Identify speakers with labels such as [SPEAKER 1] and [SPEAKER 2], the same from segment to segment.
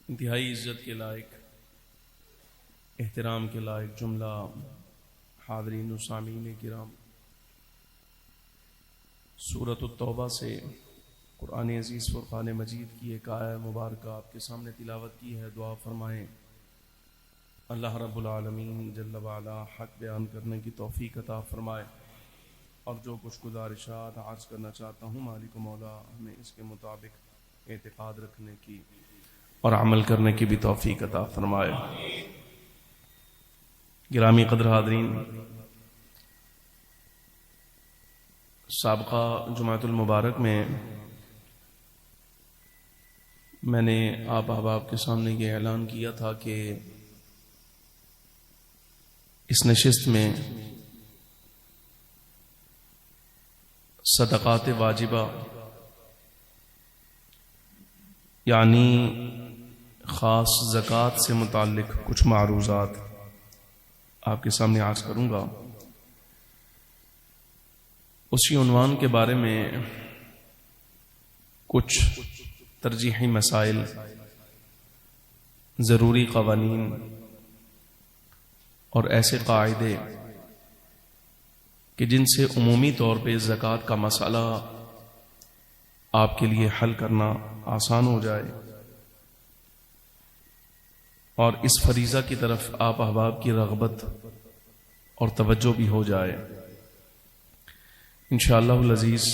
[SPEAKER 1] انتہائی عزت کے لائق، احترام کے لائق جملہ حاضرین و سامعین کرام، سورۃ التوبہ سے قرآن عزیز فرقان مجید کی ایک آیہ مبارکہ آپ کے سامنے تلاوت کی ہے۔ دعا فرمائیں اللہ رب العالمین جل وعلا حق بیان کرنے کی توفیق عطا فرمائے، اور جو کچھ گزارشات عرض کرنا چاہتا ہوں مالک و مولا ہمیں اس کے مطابق اعتقاد رکھنے کی اور عمل کرنے کی بھی توفیق عطا فرمائے۔ گرامی قدر حاضرین، سابقہ جمعۃ المبارک میں نے آپ احباب کے سامنے یہ اعلان کیا تھا کہ اس نشست میں صدقات واجبہ یعنی خاص زکوٰۃ سے متعلق کچھ معروضات آپ کے سامنے عرض کروں گا۔ اسی عنوان کے بارے میں کچھ ترجیحی مسائل، ضروری قوانین اور ایسے قاعدے کہ جن سے عمومی طور پہ زکوٰۃ کا مسئلہ آپ کے لیے حل کرنا آسان ہو جائے اور اس فریضہ کی طرف آپ احباب کی رغبت اور توجہ بھی ہو جائے۔ انشاءاللہ العزیز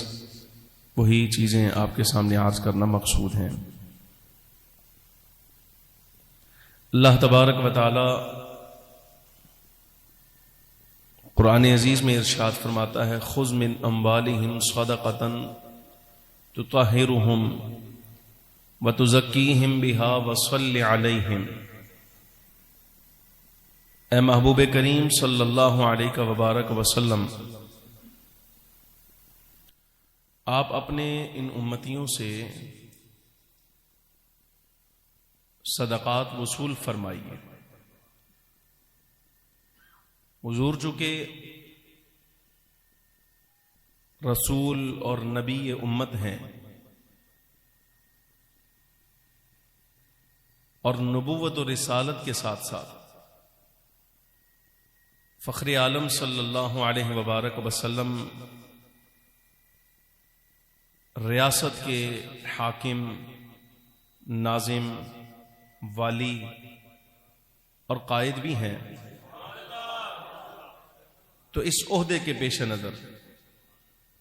[SPEAKER 1] وہی چیزیں آپ کے سامنے عرض کرنا مقصود ہیں۔ اللہ تبارک و تعالی قرآن عزیز میں ارشاد فرماتا ہے خذ من اموالہم صدقۃ تطہرہم وتزکیہم بہا وصل علیہم۔ اے محبوب کریم صلی اللہ علیہ وبارک وسلم، آپ اپنے ان امتیوں سے صدقات وصول فرمائیے۔ حضور چونکہ رسول اور نبی امت ہیں اور نبوت و رسالت کے ساتھ ساتھ فخر عالم صلی اللہ علیہ وبارک وسلم ریاست کے حاکم، ناظم، والی اور قائد بھی ہیں، تو اس عہدے کے پیش نظر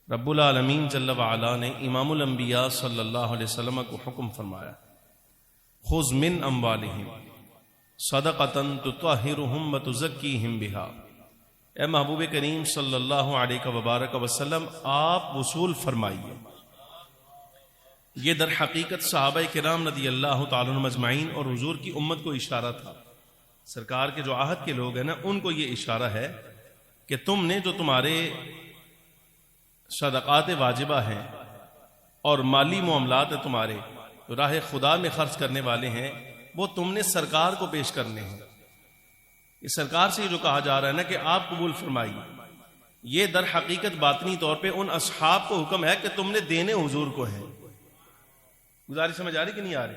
[SPEAKER 1] رب العالمین جل وعلا نے امام الانبیاء صلی اللہ علیہ وسلم کو حکم فرمایا خذ من اموالہم صدقۃ تطہرہم وتزکیہم بہا۔ اے محبوب کریم صلی اللہ علیہ وبارک وسلم، آپ وصول فرمائیے۔ یہ در حقیقت صحابہ کرام رضی اللہ تعالی عنہم اجمعین اور حضور کی امت کو اشارہ تھا۔ سرکار کے جو عہد کے لوگ ہیں نا، ان کو یہ اشارہ ہے کہ تم نے جو تمہارے صدقات واجبہ ہیں اور مالی معاملات ہیں، تمہارے جو راہ خدا میں خرچ کرنے والے ہیں، وہ تم نے سرکار کو پیش کرنے ہیں۔ اس سرکار سے جو کہا جا رہا ہے نا کہ آپ قبول فرمائیے، یہ در حقیقت باطنی طور پہ ان اصحاب کو حکم ہے کہ تم نے دینے حضور کو ہے۔ گزارش سمجھ آ رہی کہ نہیں آ رہی؟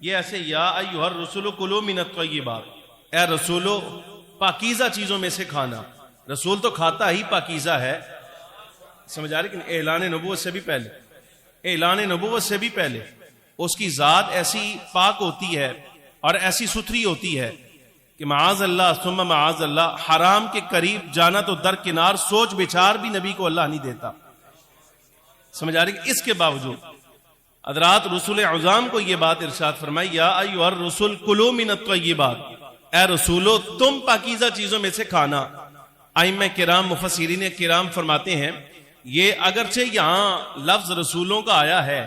[SPEAKER 1] یہ ایسے یا ایھا الرسول کلوا من الطیبات، اے رسولو پاکیزہ چیزوں میں سے کھانا۔ رسول تو کھاتا ہی پاکیزہ ہے، سمجھ آ رہی کہ اعلان نبوت سے بھی پہلے، اعلان نبوت سے بھی پہلے اس کی ذات ایسی پاک ہوتی ہے اور ایسی ستھری ہوتی ہے کہ معاذ اللہ ثم معاذ اللہ حرام کے قریب جانا تو درکنار، سوچ بچار بھی نبی کو اللہ نہیں دیتا۔ سمجھ آ رہی کہ اس کے باوجود حضرات رسول اعظام کو یہ بات ارشاد فرمائی یا ایھا الرسول کلوا من الطیبات، اے رسولو تم پاکیزہ چیزوں میں سے کھانا۔ ائمہ کرام مفسرین کرام فرماتے ہیں یہ اگرچہ یہاں لفظ رسولوں کا آیا ہے،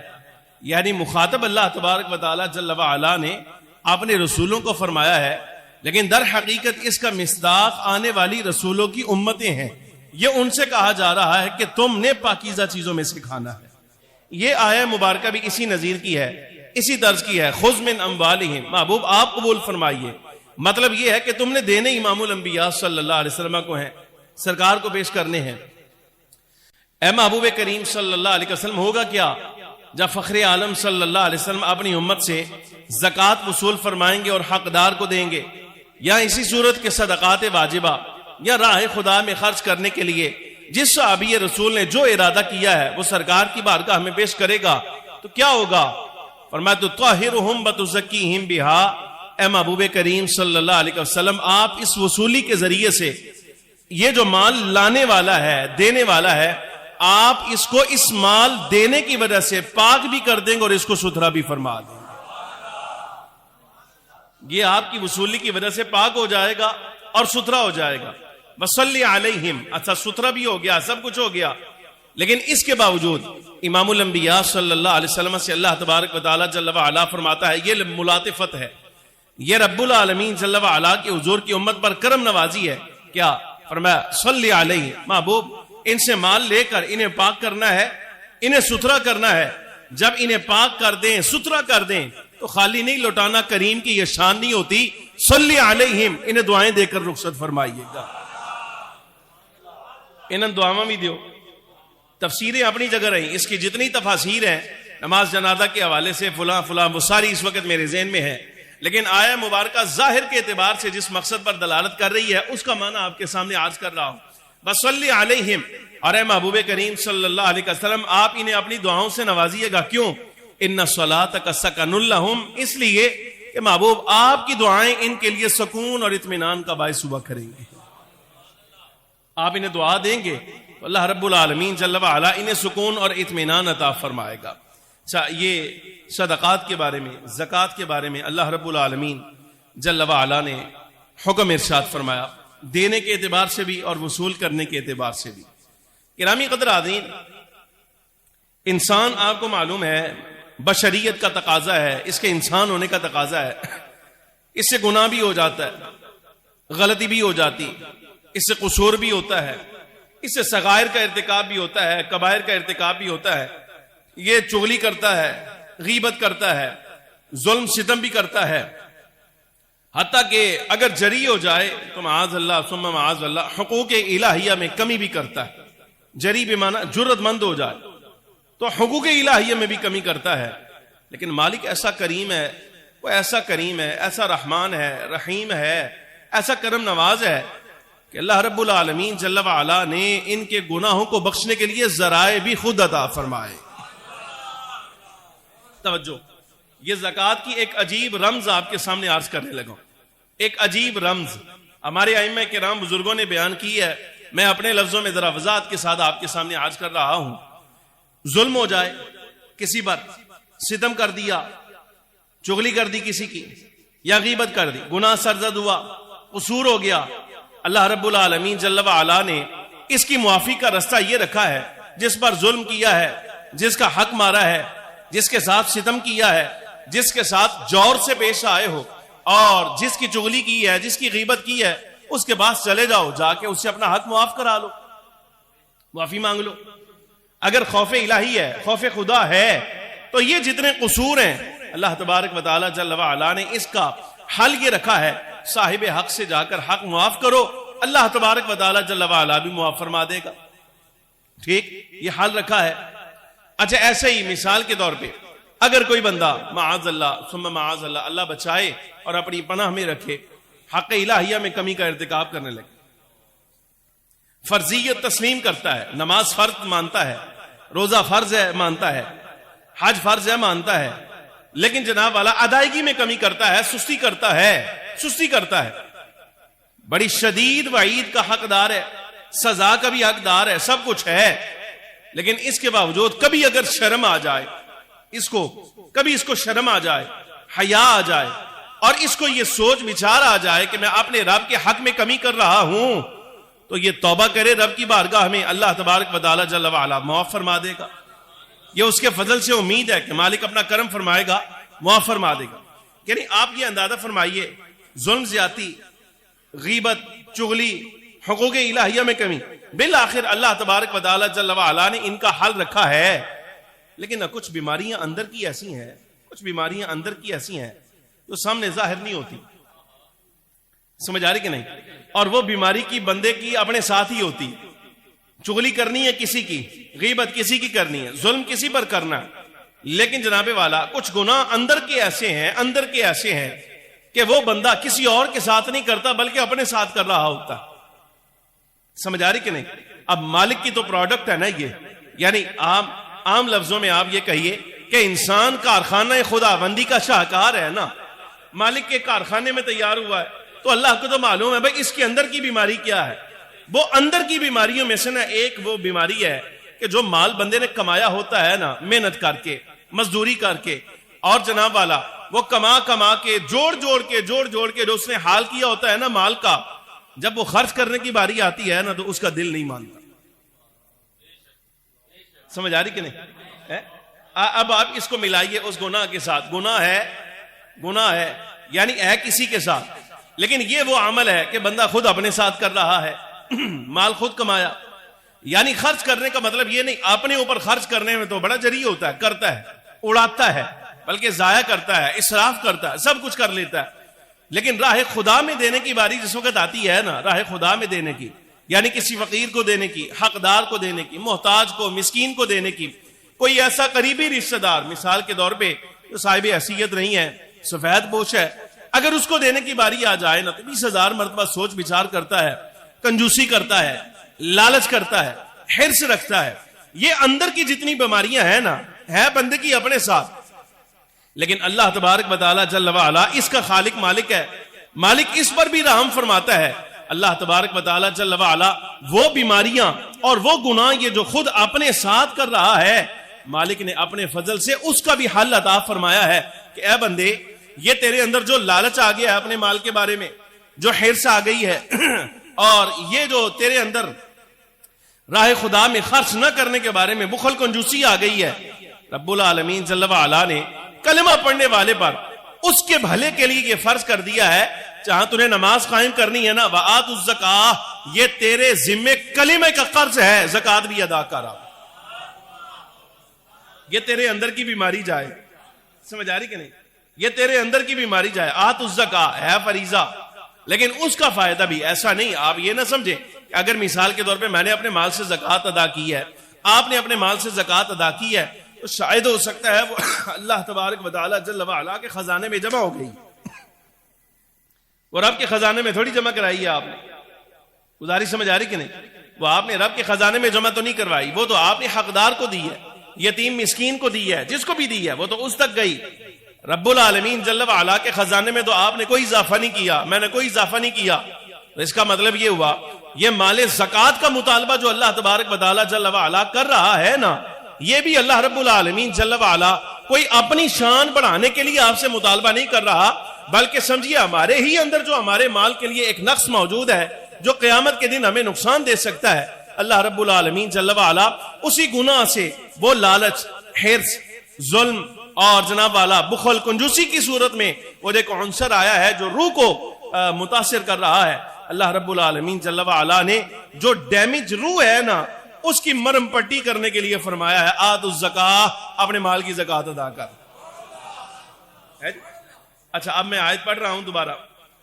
[SPEAKER 1] یعنی مخاطب اللہ تبارک و تعالی جل وعلا نے اپنے رسولوں کو فرمایا ہے، لیکن در حقیقت اس کا مصداق آنے والی رسولوں کی امتیں ہیں۔ یہ ان سے کہا جا رہا ہے کہ تم نے پاکیزہ چیزوں میں سے کھانا ہے۔ یہ آیہ مبارکہ بھی اسی نظیر کی ہے، اسی درج کی ہے خذ من اموالہم، محبوب آپ قبول فرمائیے۔ مطلب یہ ہے کہ تم نے دینے امام الانبیاء صلی اللہ علیہ وسلم کو ہیں، سرکار کو پیش کرنے ہیں۔ اے محبوب کریم صلی اللہ علیہ وسلم، ہوگا کیا جب فخر عالم صلی اللہ علیہ وسلم اپنی امت سے زکوٰۃ وصول فرمائیں گے اور حقدار کو دیں گے، یا اسی صورت کے صدقات واجبہ یا راہ خدا میں خرچ کرنے کے لیے جس صحابی رسول نے جو ارادہ کیا ہے وہ سرکار کی بارگاہ میں پیش کرے گا تو کیا ہوگا؟ فرمایا تطہرہم وتزکیہم بہا، اے محبوب کریم صلی اللہ علیہ وسلم آپ اس وصولی کے ذریعے سے یہ جو مال لانے والا ہے، دینے والا ہے، آپ اس کو اس مال دینے کی وجہ سے پاک بھی کر دیں گے اور اس کو ستھرا بھی فرما دیں گے۔ یہ آپ کی وصولی کی وجہ سے پاک ہو جائے گا اور ستھرا ہو جائے گا۔ وصلی علیہم، اچھا ستھرا بھی ہو گیا، سب کچھ ہو گیا، لیکن اس کے باوجود امام الانبیاء صلی اللہ علیہ وسلم سے اللہ تبارک و تعالی جل وعلا فرماتا ہے، یہ ملاطفت ہے، یہ رب العالمین جل وعلا کے حضور کی امت پر کرم نوازی ہے۔ کیا فرمایا؟ صلی علیہ، محبوب ان سے مال لے کر انہیں پاک کرنا ہے، انہیں ستھرا کرنا ہے۔ جب انہیں پاک کر دیں، ستھرا کر دیں تو خالی نہیں لوٹانا، کریم کی یہ شان نہیں ہوتی۔ صلی علیہم، انہیں دعائیں دے کر رخصت فرمائیے گا، انہیں دعاواں بھی دیو۔ تفسیریں اپنی جگہ رہیں، اس کی جتنی تفاسیر ہیں نماز جنازہ کے حوالے سے فلاں فلاں وہ ساری اس وقت میرے ذہن میں ہے، لیکن آیہ مبارکہ ظاہر کے اعتبار سے جس مقصد پر دلالت کر رہی ہے اس کا معنی آپ کے سامنے عرض کر رہا ہوں۔ وصلی علیہم، اور اے محبوب کریم صلی اللہ علیہ وسلم آپ انہیں اپنی دعاؤں سے نوازیے گا۔ کیوں؟ ان صلاتک سکن لہم، اس لیے کہ محبوب آپ کی دعائیں ان کے لیے سکون اور اطمینان کا باعث ہوا کریں گے۔ آپ انہیں دعا دیں گے تو اللہ رب العالمین جل وعلا انہیں سکون اور اطمینان عطا فرمائے گا۔ اچھا، یہ صدقات کے بارے میں، زکوٰۃ کے بارے میں اللہ رب العالمین جل وعلا نے حکم ارشاد فرمایا، دینے کے اعتبار سے بھی اور وصول کرنے کے اعتبار سے بھی۔ گرامی قدر حاضرین، انسان آپ کو معلوم ہے بشریت کا تقاضا ہے، اس کے انسان ہونے کا تقاضا ہے، اس سے گناہ بھی ہو جاتا ہے، غلطی بھی ہو جاتی، اس سے قصور بھی ہوتا ہے، اس سے صغائر کا ارتکاب بھی ہوتا ہے، کبائر کا ارتکاب بھی ہوتا ہے۔ یہ چغلی کرتا ہے، غیبت کرتا ہے، ظلم ستم بھی کرتا ہے، حتیٰ کہ اگر جری ہو جائے تو معاذ اللہ ثم معاذ اللہ حقوق الہیہ میں کمی بھی کرتا ہے۔ جری بمعنی جرت مند ہو جائے تو حقوق الہیہ میں بھی کمی کرتا ہے، لیکن مالک ایسا کریم ہے، وہ ایسا کریم ہے، ایسا رحمان ہے، رحیم ہے، ایسا کرم نواز ہے کہ اللہ رب العالمین جل وعلا نے ان کے گناہوں کو بخشنے کے لیے ذرائع بھی خود عطا فرمائے۔ توجہ، یہ زکوٰۃ کی ایک عجیب رمز آپ کے سامنے عرض کرنے لگا، ایک عجیب رمز ہمارے ائمہ کرام بزرگوں نے بیان کی ہے، میں اپنے لفظوں میں ذرا وضاحت کے ساتھ آپ کے سامنے عرض کر رہا ہوں۔ ظلم ہو جائے کسی پر، ستم کر دیا، چغلی کر دی کسی کی، یا غیبت کر دی، گناہ سرزد ہوا، قصور ہو گیا، اللہ رب العالمین جل وعلا نے اس کی معافی کا رستہ یہ رکھا ہے، جس پر ظلم کیا ہے، جس کا حق مارا ہے، جس کے ساتھ ستم کیا ہے، جس کے ساتھ جور سے پیش آئے ہو، اور جس کی چغلی کی ہے، جس کی غیبت کی ہے، اس کے پاس چلے جاؤ، جا کے اس سے اپنا حق معاف کرا لو، معافی مانگ لو۔ اگر خوف الہی ہے، خوف خدا ہے، تو یہ جتنے قصور ہیں اللہ تبارک و تعالی جل وعلا نے اس کا حل یہ رکھا ہے، صاحب حق سے جا کر حق معاف کرو، اللہ تبارک و تعالی جل وعلا بھی معاف فرما دے گا۔ ٹھیک، یہ حل رکھا ہے۔ اچھا، ایسے ہی مثال کے طور پہ اگر کوئی بندہ معاذ اللہ ثم معاذ اللہ، اللہ بچائے اور اپنی پناہ میں رکھے، حق الہیہ میں کمی کا ارتکاب کرنے لگے، فرضیت تسلیم کرتا ہے، نماز فرض مانتا ہے، روزہ فرض ہے مانتا ہے، حج فرض ہے مانتا ہے، لیکن جناب والا ادائیگی میں کمی کرتا ہے، سستی کرتا ہے، بڑی شدید وعید کا حقدار ہے، سزا کا بھی حقدار ہے، سب کچھ ہے، لیکن اس کے باوجود کبھی اگر شرم آ جائے، اس کو شرم آ جائے، حیا آ جائے، اور اس کو یہ سوچ بچار آ جائے کہ میں اپنے رب کے حق میں کمی کر رہا ہوں، تو یہ توبہ کرے رب کی بارگاہ میں، اللہ تبارک و تعالی جل وعلا معاف فرما دے گا۔ یہ اس کے فضل سے امید ہے کہ مالک اپنا کرم فرمائے گا، معاف فرما دے گا۔ یعنی آپ یہ اندازہ فرمائیے، ظلم زیادتی، غیبت، چغلی، حقوق الہیہ میں کمی، بالآخر اللہ تبارک و تعالی جل وعلا نے ان کا حل رکھا ہے، لیکن کچھ بیماریاں اندر کی ایسی ہیں جو سامنے ظاہر نہیں ہوتی، سمجھ آ رہی کہ نہیں؟ اور وہ بیماری کی بندے کی اپنے ساتھ ہی ہوتی، چغلی کرنی ہے کسی کی، غیبت کسی کی کرنی ہے، ظلم کسی پر کرنا ہے، لیکن جناب والا کچھ گناہ اندر کے ایسے ہیں کہ وہ بندہ کسی اور کے ساتھ نہیں کرتا بلکہ اپنے ساتھ کر رہا ہوتا. سمجھ آ رہی کہ نہیں؟ اب مالک کی تو پروڈکٹ ہے نا یہ، یعنی عام لفظوں میں آپ یہ کہیے کہ انسان کارخانہ خدا بندی کا شاہکار ہے نا، مالک کے کارخانے میں تیار ہوا ہے، تو اللہ کو تو معلوم ہے بھائی اس کے اندر کی بیماری کیا ہے. وہ اندر کی بیماریوں میں سے نا ایک وہ بیماری ہے کہ جو مال بندے نے کمایا ہوتا ہے نا، محنت کر کے، مزدوری کر کے، اور جناب والا وہ کما کے جوڑ جوڑ کے جو اس نے حال کیا ہوتا ہے نا مال کا، جب وہ خرچ کرنے کی باری آتی ہے نا تو اس کا دل نہیں مانتا. سمجھ آ رہی کہ نہیں؟ اب آپ اس کو ملائیے اس گناہ کے ساتھ. گناہ ہے یعنی ہے کسی کے ساتھ، لیکن یہ وہ عمل ہے کہ بندہ خود اپنے ساتھ کر رہا ہے. مال خود کمایا، یعنی خرچ کرنے کا مطلب یہ نہیں اپنے اوپر خرچ کرنے میں تو بڑا جری ہوتا ہے، کرتا ہے، اڑاتا ہے، بلکہ ضائع کرتا ہے، اسراف کرتا ہے، سب کچھ کر لیتا ہے. لیکن راہ خدا میں دینے کی باری جس وقت آتی ہے نا، راہ خدا میں دینے کی، یعنی کسی فقیر کو دینے کی، حقدار کو دینے کی، محتاج کو، مسکین کو دینے کی، کوئی ایسا قریبی رشتہ دار مثال کے طور پہ جو صاحب حیثیت نہیں ہے، سفید پوش ہے، اگر اس کو دینے کی باری آ جائے نا تو 20,000 مرتبہ سوچ بچار کرتا ہے، کنجوسی کرتا ہے، لالچ کرتا ہے، حرص رکھتا ہے. یہ اندر کی جتنی بیماریاں ہیں نا، ہے بندے کی اپنے ساتھ. لیکن اللہ تبارک و تعالی جل وعلا اس کا خالق مالک ہے، مالک اس پر بھی رحم فرماتا ہے. اللہ تبارک و تعالی جل وعلا وہ بیماریاں اور وہ گناہ یہ جو خود اپنے ساتھ کر رہا ہے، مالک نے اپنے فضل سے اس کا بھی حل عطا فرمایا ہے کہ اے بندے، یہ تیرے اندر جو لالچ آ گیا ہے اپنے مال کے بارے میں، جو حرص آ گئی ہے، اور یہ جو تیرے اندر راہ خدا میں خرچ نہ کرنے کے بارے میں بخل کنجوسی آ گئی ہے، رب العالمین جل وعلا نے کلمہ پڑھنے والے پر اس کے بھلے کے لیے یہ فرض کر دیا ہے، جہاں تنہیں نماز قائم کرنی ہے نا، وآتوا الزکاۃ، یہ تیرے ذمے کلمے کا قرض ہے، زکات بھی ادا کرا. یہ تیرے اندر کی بیماری جائے. سمجھ آ رہی کہ نہیں؟ یہ تیرے اندر کی بیماری جائے. آتوا الزکاۃ ہے فریضہ، لیکن اس کا فائدہ بھی ایسا نہیں، آپ یہ نہ سمجھیں کہ اگر مثال کے طور پہ میں نے اپنے مال سے زکات ادا کی ہے، آپ نے اپنے مال سے زکات ادا کی ہے، تو شاید ہو سکتا ہے وہ اللہ تبارک و تعالی جل وعلا کے خزانے میں جمع ہو گئی، وہ رب کے خزانے میں تھوڑی جمع کرائی ہے آپ نے. گزارش سمجھ آ رہی کہ نہیں؟ وہ آپ نے رب کے خزانے میں جمع تو نہیں کروائی، وہ تو آپ نے حقدار کو دی ہے، یتیم مسکین کو دی ہے، جس کو بھی دی ہے وہ تو اس تک گئی. رب العالمین جل وعلا کے خزانے میں تو آپ نے کوئی اضافہ نہیں کیا، میں نے کوئی اضافہ نہیں کیا. تو اس کا مطلب یہ ہوا یہ مال زکات کا مطالبہ جو اللہ تبارک و تعالی جل وعلا کر رہا ہے نا، یہ بھی اللہ رب العالمین جل وعلا کوئی اپنی شان بڑھانے کے لیے آپ سے مطالبہ نہیں کر رہا، بلکہ سمجھیے ہمارے ہی اندر جو ہمارے مال کے لیے ایک نقص موجود ہے جو قیامت کے دن ہمیں نقصان دے سکتا ہے، اللہ رب العالمین جل وعلا اسی گناہ سے، وہ لالچ، حرص، ظلم اور جناب والا بخل کنجوسی کی صورت میں وہ ایک عنصر آیا ہے جو روح کو متاثر کر رہا ہے. اللہ رب العالمین جل وعلا نے جو ڈیمیج روح ہے نا، اس کی مرم پٹی کرنے کے لیے فرمایا ہے آتوا الزکاۃ، اپنے مال کی زکات ادا کر. اچھا اب میں آیت پڑھ رہا ہوں دوبارہ.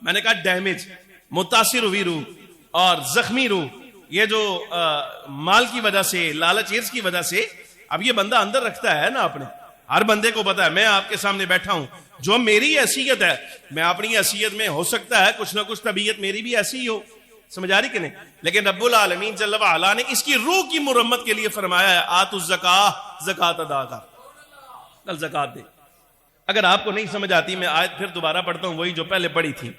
[SPEAKER 1] میں نے کہا ڈیمیج، متاثر ہوئی روح اور زخمی روح، یہ جو مال کی وجہ سے، لالچ حرص کی وجہ سے، اب یہ بندہ اندر رکھتا ہے نا اپنے. ہر بندے کو پتا ہے میں آپ کے سامنے بیٹھا ہوں، جو میری حیثیت ہے، میں اپنی حیثیت میں ہو سکتا ہے کچھ نہ کچھ طبیعت میری بھی ایسی ہی ہو. سمجھ آ رہی کہ نہیں؟ لیکن رب العالمین جل وعلا نے اس کی روح کی مرمت کے لیے فرمایا ہے آتوا الزکاۃ، زکات ادا کر، کل زکات دے. اگر آپ کو نہیں سمجھ آتی میں آیت پھر دوبارہ پڑھتا ہوں، وہی جو پہلے پڑھی تھی،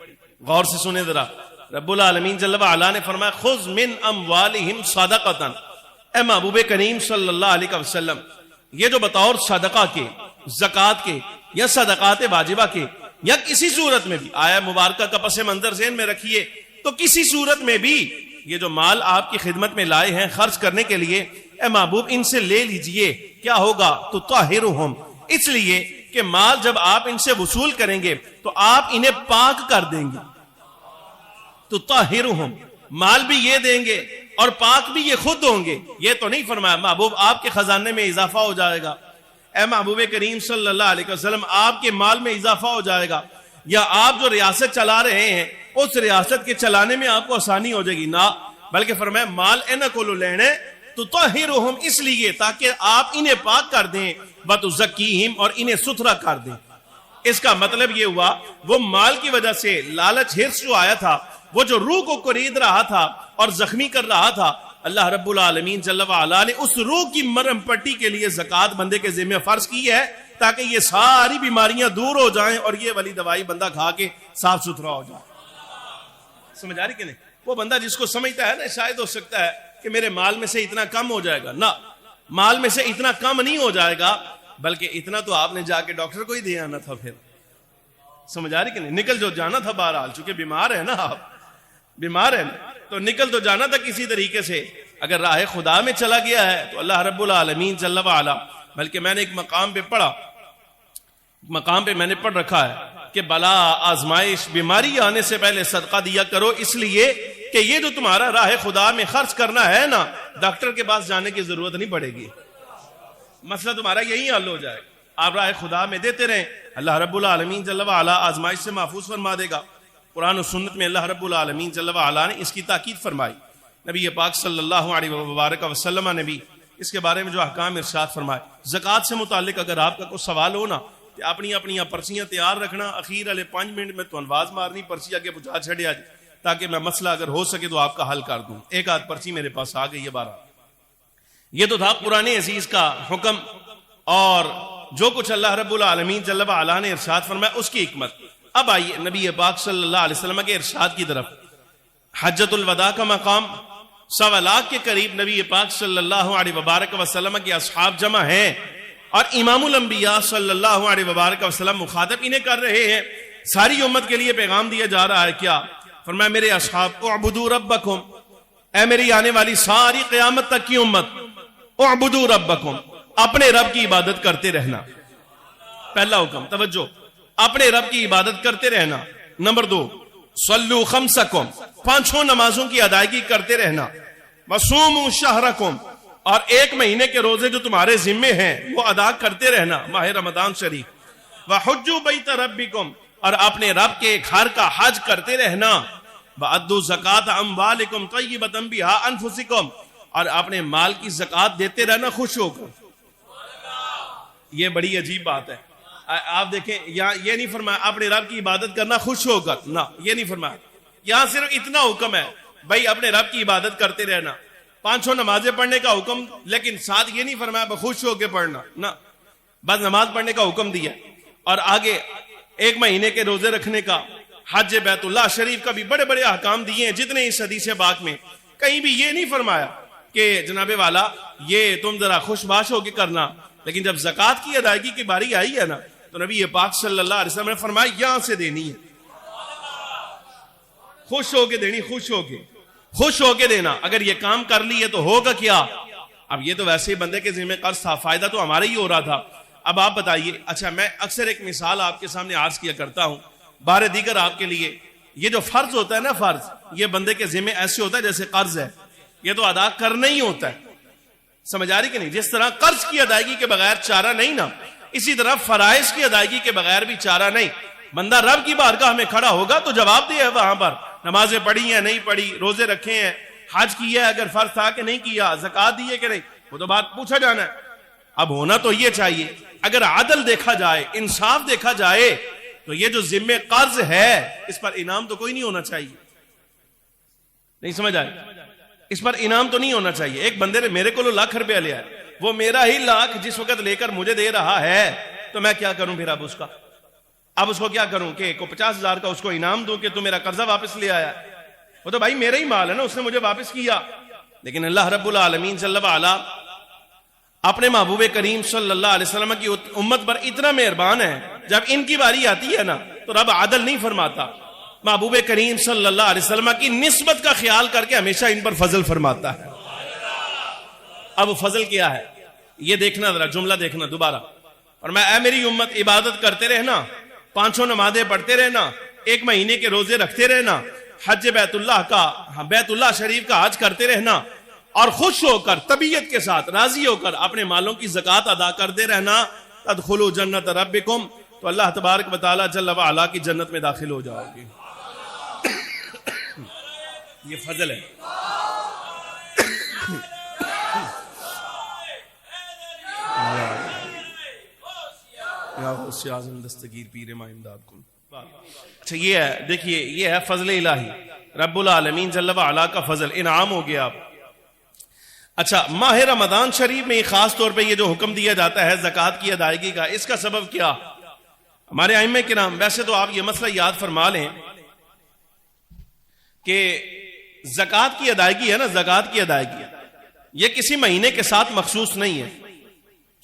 [SPEAKER 1] غور سے سنیں ذرا. رب العالمین جل وعلا نے فرمایا خذ من اموالہم صدقۃ، اے محبوب کریم صلی اللہ علیہ وسلم، یہ جو بطور صدقہ کے، زکات کے یا صدقات واجبہ کے یا کسی صورت میں بھی، آیا مبارکہ کا پس منظر ذہن میں رکھیے، تو کسی صورت میں بھی یہ جو مال آپ کی خدمت میں لائے ہیں خرچ کرنے کے لیے، اے محبوب ان سے لے لیجئے. کیا ہوگا؟ تو طاہرہم، اس لیے کہ مال جب آپ ان سے وصول کریں گے تو آپ انہیں پاک کر دیں گے. تو طاہرہم، مال بھی یہ دیں گے اور پاک بھی یہ خود ہوں گے. یہ تو نہیں فرمایا محبوب آپ کے خزانے میں اضافہ ہو جائے گا، اے محبوب کریم صلی اللہ علیہ وسلم آپ کے مال میں اضافہ ہو جائے گا، یا آپ جو ریاست چلا رہے ہیں اس ریاست کے چلانے میں آپ کو آسانی ہو جائے گی. نہ، بلکہ فرمایا مال اینا کو لینے تو طاہرہم، اس لیے تاکہ آپ انہیں پاک کر دیں وَتُزَكِّيهِمْ اور انہیں ستھرا کر دیں. اس کا مطلب یہ ہوا وہ مال کی وجہ سے لالچ ہرس جو آیا تھا، وہ جو روح کو قرید رہا تھا اور زخمی کر رہا تھا، اللہ رب العالمین جل وعلا نے اس روح کی مرہم پٹی کے لیے زکوٰۃ بندے کے ذمہ فرض کی ہے، تاکہ یہ ساری بیماریاں دور ہو جائیں اور یہ والی دوائی بندہ کھا کے صاف ستھرا ہو جائے. سمجھ آ رہی کہ نہیں؟ وہ بندہ جس کو سمجھتا ہے نا شاید ہو سکتا ہے کہ میرے مال میں سے اتنا کم ہو جائے گا، نہ، مال میں سے اتنا کم نہیں ہو جائے گا، بلکہ اتنا تو آپ نے جا کے ڈاکٹر کو ہی دے آنا تھا. پھر سمجھ آ رہی کہ نہیں؟ نکل جو جانا تھا بہرحال، چونکہ بیمار ہے نا، آپ بیمار ہے نا، تو نکل تو جانا تھا کسی طریقے سے. اگر راہ خدا میں چلا گیا ہے تو اللہ رب العالمین جل وعلا، بلکہ میں نے ایک مقام پہ میں نے پڑھ رکھا ہے کہ بلا، آزمائش، بیماری آنے سے پہلے صدقہ دیا کرو، اس لیے کہ یہ جو تمہارا راہ خدا میں خرچ کرنا ہے نا، ڈاکٹر کے پاس جانے کی ضرورت نہیں پڑے گی، مسئلہ تمہارا یہی حل ہو جائے. آپ راہ خدا میں دیتے رہیں، اللہ رب العالمین جل وعلا آزمائش سے محفوظ فرما دے گا. قرآن و سنت میں اللہ رب العالمین جل وعلا نے اس کی تاکید فرمائی. نبی پاک صلی اللہ علیہ وبارک وسلم نے بھی اس کے بارے میں جو احکام ارشاد فرمائے. زکوٰۃ سے متعلق اگر آپ کا کوئی سوال ہو نا، کہ اپنی پرچیاں تیار رکھنا، اخیر والے 5 منٹ میں تو انواز مارنی، پرچی آگے پہنچا چھڑے آج، تاکہ میں مسئلہ اگر ہو سکے تو آپ کا حل کر دوں. ایک آدھ پرچی میرے پاس آ گئی ہے 12. یہ تو تھا قرآن عزیز کا حکم اور جو کچھ اللہ رب العالمین جل وعلا نے ارشاد فرمایا اس کی حکمت. اب آئیے نبی پاک صلی اللہ علیہ وسلم کے ارشاد کی طرف. حجۃ الوداع کا مقام، 1.25 لاکھ کے قریب نبی پاک صلی اللہ علیہ وبارک وسلم کے اصحاب جمع ہیں، اور امام الانبیاء صلی اللہ علیہ وبارک وسلم مخاطب انہیں کر رہے ہیں. ساری امت کے لیے پیغام دیا جا رہا ہے. کیا فرمایا؟ میرے اصحاب اعبدوا ربکم، اے میری آنے والی ساری قیامت تک کی امت، اعبدوا ربکم، اپنے رب کی عبادت کرتے رہنا. پہلا حکم، توجہ، اپنے رب کی عبادت کرتے رہنا. نمبر 2، صلوا خمسکم، 5 نمازوں کی ادائیگی کرتے رہنا. وصوموا شہرکم، اور 1 مہینے کے روزے جو تمہارے ذمے ہیں وہ ادا کرتے رہنا، ماہ رمضان شریف. وحجوا بیت ربکم، اور اپنے رب کے گھر کا حج کرتے رہنا. وادوا زکات اموالکم طیبۃ بہا انفسکم، اور اپنے مال کی زکات دیتے رہنا خوش ہو کر. یہ بڑی عجیب بات ہے. آپ دیکھیں یہاں یہ نہیں فرمایا اپنے رب کی عبادت کرنا خوش ہو کر، نہ، یہ نہیں فرمایا. یہاں صرف اتنا حکم ہے بھائی اپنے رب کی عبادت کرتے رہنا، 5 نمازیں پڑھنے کا حکم، لیکن ساتھ یہ نہیں فرمایا خوش ہو کے پڑھنا، نہ، بس نماز پڑھنے کا حکم دیا. اور آگے 1 مہینے کے روزے رکھنے کا، حج بیت اللہ شریف کا بھی بڑے بڑے احکام دیے ہیں جتنے اس حدیث پاک میں. کہیں بھی یہ نہیں فرمایا کہ جناب والا یہ تم ذرا خوش باش ہو کے کرنا. لیکن جب زکوٰۃ کی ادائیگی کی باری آئی ہے نا، تو نبی پاک صلی اللہ علیہ وسلم نے فرمایا یہاں سے دینی ہے، خوش ہو کے دینی، خوش ہو کے دینا. اگر یہ کام کر لیے تو ہوگا کیا؟ اب یہ تو ویسے ہی بندے کے ذمہ قرض تھا، فائدہ تو ہمارا ہی ہو رہا تھا. اب آپ بتائیے، اچھا میں اکثر ایک مثال آپ کے سامنے عرض کیا کرتا ہوں بارے دیگر آپ کے لیے. یہ جو فرض ہوتا ہے نا، فرض یہ بندے کے ذمہ ایسے ہوتا ہے جیسے قرض ہے، یہ تو ادا کرنا ہی ہوتا ہے. سمجھ آ رہی کہ نہیں؟ جس طرح قرض کی ادائیگی کے بغیر چارہ نہیں نا، اسی طرح فرائض کی ادائیگی کے بغیر بھی چارہ نہیں. بندہ رب کی بارگاہ میں کھڑا ہوگا تو جواب دے وہاں پر، نمازیں پڑھی ہیں نہیں پڑھی، روزے رکھے ہیں، حج کیا ہے اگر فرض تھا کہ نہیں کیا، زکوٰۃ دی ہے کہ نہیں، وہ تو بات پوچھا جانا ہے. اب ہونا تو یہ چاہیے، اگر عدل دیکھا جائے، انصاف دیکھا جائے، تو یہ جو ذمہ قرض ہے اس پر انعام تو کوئی نہیں ہونا چاہیے. نہیں سمجھ آئے؟ اس پر انعام تو نہیں ہونا چاہیے. ایک بندے نے میرے کو ₹1,00,000 لیا ہے، وہ میرا ہی لاکھ جس وقت لے کر مجھے دے رہا ہے، تو میں کیا کروں پھر؟ اب اس کو کیا کروں کہ 50,000 کا اس کو انعام دوں کہ تو میرا قرضہ واپس لے آیا؟ وہ تو بھائی میرا ہی مال ہے نا، اس نے مجھے واپس کیا. لیکن اللہ رب العالمین جل وعلا اپنے محبوب کریم صلی اللہ علیہ وسلم کی امت پر اتنا مہربان ہے، جب ان کی باری آتی ہے نا تو رب عدل نہیں فرماتا، محبوب کریم صلی اللہ علیہ وسلم کی نسبت کا خیال کر کے ہمیشہ ان پر فضل فرماتا ہے. اب فضل کیا ہے یہ دیکھنا، ذرا جملہ دیکھنا دوبارہ. اور میں اے میری امت عبادت کرتے رہنا، 5 نمازیں پڑھتے رہنا، 1 مہینے کے روزے رکھتے رہنا، حج بیت اللہ شریف کا حج کرتے رہنا، اور خوش ہو کر، طبیعت کے ساتھ راضی ہو کر اپنے مالوں کی زکوٰۃ ادا کرتے رہنا. تدخلوا جنت ربکم، تو اللہ تبارک و تعالی جل وعلا کی جنت میں داخل ہو جاؤ گے. یہ فضل ہے. غوث اعظم دستگیر پیر ماں امداد کن. اچھا یہ ہے، دیکھیے یہ ہے فضل الہی، رب العالمین جل وعلا کا فضل، انعام ہو گیا. اچھا ماہ رمضان شریف میں خاص طور پہ یہ جو حکم دیا جاتا ہے زکوٰۃ کی ادائیگی کا، اس کا سبب کیا؟ ہمارے ائمہ کرام، ویسے تو آپ یہ مسئلہ یاد فرما لیں کہ زکوٰۃ کی ادائیگی ہے نا، زکوٰۃ کی ادائیگی یہ کسی مہینے کے ساتھ مخصوص نہیں ہے،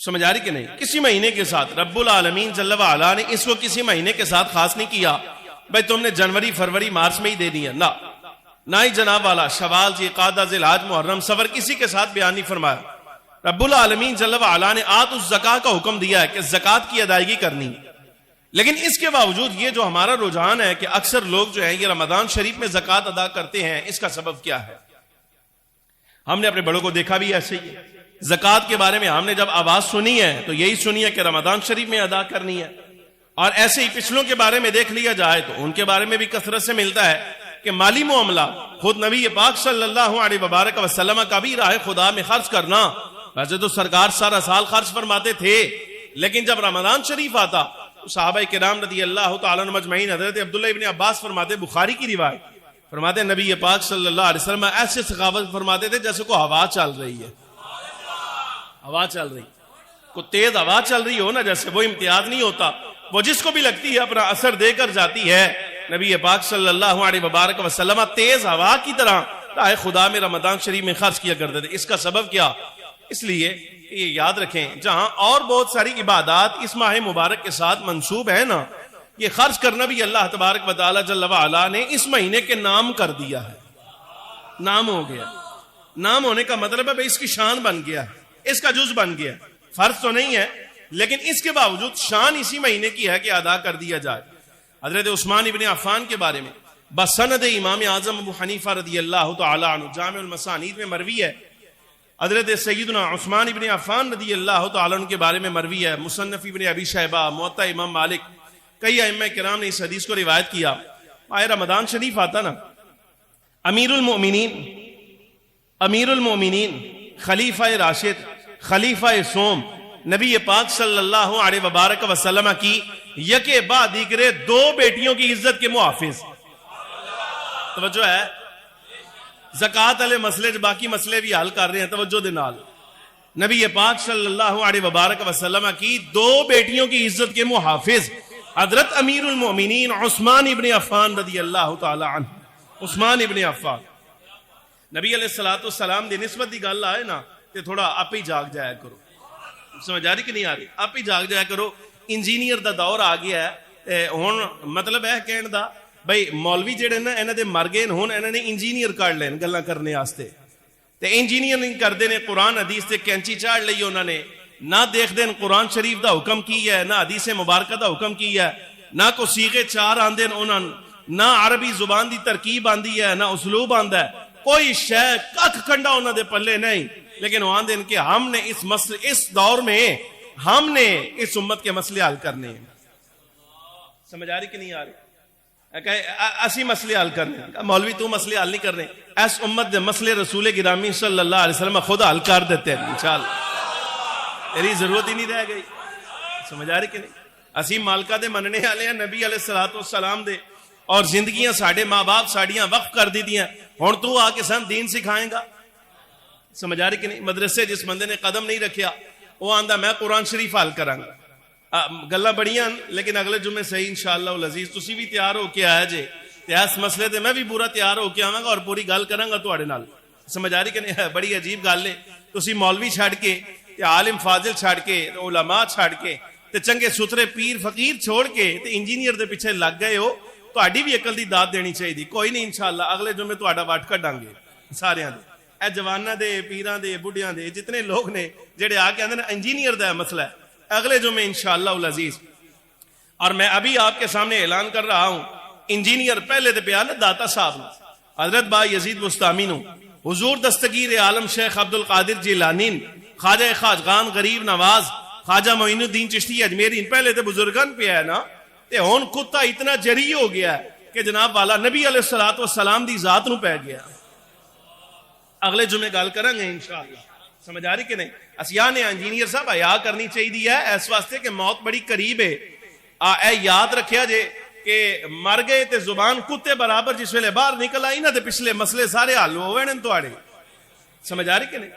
[SPEAKER 1] سمجھ آ رہی کہ نہیں؟ کسی مہینے کے ساتھ رب العالمین جل وعلا نے اس کو کسی مہینے کے ساتھ خاص نہیں کیا بھائی تم نے جنوری فروری مارچ میں ہی دے دیا، نہ ہی جناب والا شوال ذوالقعدہ ذوالحج محرم صفر کسی کے ساتھ بیان نہیں فرمایا. رب العالمین جل وعلا نے آت الزکاۃ کا حکم دیا ہے کہ زکوٰۃ کی ادائیگی کرنی. لیکن اس کے باوجود یہ جو ہمارا رجحان ہے کہ اکثر لوگ جو ہیں یہ رمضان شریف میں زکوٰۃ ادا کرتے ہیں، اس کا سبب کیا ہے؟ ہم نے اپنے بڑوں کو دیکھا بھی ایسے ہی ہے. زکوٰۃ کے بارے میں ہم نے جب آواز سنی ہے تو یہی سنی ہے کہ رمضان شریف میں ادا کرنی ہے. اور ایسے ہی پچھلوں کے بارے میں دیکھ لیا جائے تو ان کے بارے میں بھی کثرت سے ملتا ہے کہ مالی معاملہ خود نبی پاک صلی اللہ علیہ وبارک وسلم کا بھی راہ خدا میں خرچ کرنا. ویسے تو سرکار سارا سال خرچ فرماتے تھے، لیکن جب رمضان شریف آتا صحابہ کرام رضی اللہ تعالیٰ عنہ مجمعین، حضرت عبداللہ ابن عباس فرماتے، بخاری کی روایت، فرماتے نبی پاک صلی اللہ علیہ وسلم ایسے سخاوت فرماتے تھے جیسے کوئی ہوا چل رہی ہے، ہوا چل رہی، کوئی تیز ہوا چل رہی ہو نا، جیسے وہ امتیاز نہیں ہوتا، وہ جس کو بھی لگتی ہے اپنا اثر دے کر جاتی ہے. نبی پاک صلی اللہ علیہ وبارک وسلم تیز ہوا کی طرح راہ خدا میں رمضان شریف میں خرچ کیا کرتے تھے. اس کا سبب کیا؟ اس لیے یہ یاد رکھیں جہاں اور بہت ساری عبادات اس ماہ مبارک کے ساتھ منسوب ہے نا، یہ خرچ کرنا بھی اللہ تبارک و تعالی جل وعلا نے اس مہینے کے نام کر دیا ہے. نام ہو گیا، نام ہونے کا مطلب ہے اس کی شان بن گیا ہے، اس کا جز بن گیا. فرض تو نہیں ہے لیکن اس کے باوجود شان اسی مہینے کی ہے کہ ادا کر دیا جائے. حضرت عثمان ابن عفان کے بارے میں بسند امام اعظم ابو حنیفہ رضی اللہ تعالی عنہ جامع المسانید میں مروی ہے. حضرت سیدنا عثمان ابن عفان رضی اللہ تعالی عنہ کے بارے میں مروی ہے. مصنف ابن ابی شیبہ، موطا امام مالک، کئی ائمہ کرام نے اس حدیث کو روایت کیا. ماہ رمضان شریف آتا نا، امیر المؤمنین خلیفہ راشد، خلیفہ سوم، نبی پاک صلی اللہ علیہ وبارک وسلم کی یکے بعد دیگرے دو بیٹیوں کی عزت کے محافظ. توجہ ہے، زکوٰۃ والے مسئلے باقی مسئلے بھی حل کر رہے ہیں، توجہ دے نال. نبی پاک صلی اللہ علیہ وبارک وسلم کی دو بیٹیوں کی عزت کے محافظ حضرت امیر المؤمنین عثمان ابن عفان رضی اللہ تعالی عنہ. عثمان ابن عفان نبی علیہ الصلوۃ والسلام دی نسبت دی گل آئے نا تے تھوڑا آپ ہی جاگ جایا کرو. سمجھ آ رہی کہ نہیں آ رہی؟ آپ ہی جاگ جایا کرو. انجینئر دا دور آ گیا ہے ہن، مطلب ہے کہنے دا بھائی مولوی جڑے نا انہاں دے مر گئے ہن انہاں نے انجینئر کر لین گلاں کرنے واسطے، تے انجینئرنگ کردے نے قرآن حدیث تے کینچی چاڑ لئی انہاں نے، نہ دیکھ دین قرآن شریف دا حکم کی ہے، نہ حدیث مبارکہ دا حکم کی ہے، نہ کو صیغے چار آندے انہاں، نہ عربی زبان دی ترکیب آندی ہے، نہ اسلوب آندا ہے، کوئی شے ککھ کنڈا انہاں دے پلے نہیں. لیکن وہ آندے کہ ہم نے اس دور میں ہم نے اس امت کے مسئلے حل کرنے ہیں. سمجھ آ رہی کہ نہیں آ رہی؟ اسی مسئلے حل کرنے، مولوی تو مسئلے حل نہیں کرنے، اس امت دے مسئلے رسول گرامی صلی اللہ علیہ وسلم خود حل کر دیتے ہیں انشاءاللہ، تیری ضرورت ہی نہیں رہ گئی. سمجھ آ رہی کہ نہیں؟ اسی مالکہ دے مننے والے ہیں نبی علیہ الصلوۃ والسلام دے، اور زندگیاں ساڑھے ماں باپ ساڑیاں وقف کر دی دیاں، ہن تو آ کے سن دین سکھائیں گا. سمجھ آ رہی کہ نہیں؟ مدرسے جس بندے نے قدم نہیں رکھیا وہ آندا میں قرآن شریف حل کراں گا. گلاں بڑیاں لیکن اگلے جمعے صحیح انشاءاللہ العزیز تسی بھی تیار ہو کے آیا جے تے اس مسئلے تے میں بھی پورا تیار ہو کے آواں گا اور پوری گل کراں گا تواڈے نال. سمجھ آ رہی کہ نہیں؟ بڑی عجیب گل ہے، تسی مولوی چھڈ کے تے عالم فاضل چھڈ کے تے علماء چھڈ کے تے چنگے ستھرے پیر فقیر چھوڑ کے تے انجینئر دے پیچھے لگ گئے ہو. تہاڈی بھی عقل دی داد دینی چاہیے. کوئی نہیں انشاءاللہ اگلے جمعے تہاڈا وٹ کڈاں گے سارے دے، اے جواناں دے، پیراں دے، بڈھیاں دے، جتنے لوگ نے جڑے آ کے اندر انجینئر دا مسئلہ ہے اگلے جمعے انشاءاللہ العزیز. اور میں ابھی آپ کے سامنے اعلان کر رہا ہوں، انجینئر پہلے تے پیار نا داتا صاحب نو، حضرت با یزید بستامی نو، حضور دستگیر عالم شیخ عبد القادر جیلانی، خواجہ خواجگان غریب نواز، خواجہ معین الدین چشتی اجمیری، پہلے تے بزرگان پہ ہے نا، تے ہون کتا اتنا جری ہو گیا ہے کہ جناب والا نبی علیہ الصلوۃ والسلام دی ذات نو پہ گیا. اگلے جمعے گل کریں گے انشاءاللہ. سمجھ آ رہی کہ نہیں؟ اسیا نے انجینئر صاحب حیا کرنی چاہیے ہے اس واسطے کہ موت بڑی قریب ہے. اے یاد رکھیا جے کہ مر گئے تے زبان کتے برابر جس ویلے باہر نکل آئی نا تے پچھلے مسئلے سارے حل ہو گئے تواڈے. سمجھ آ رہی کہ نہیں؟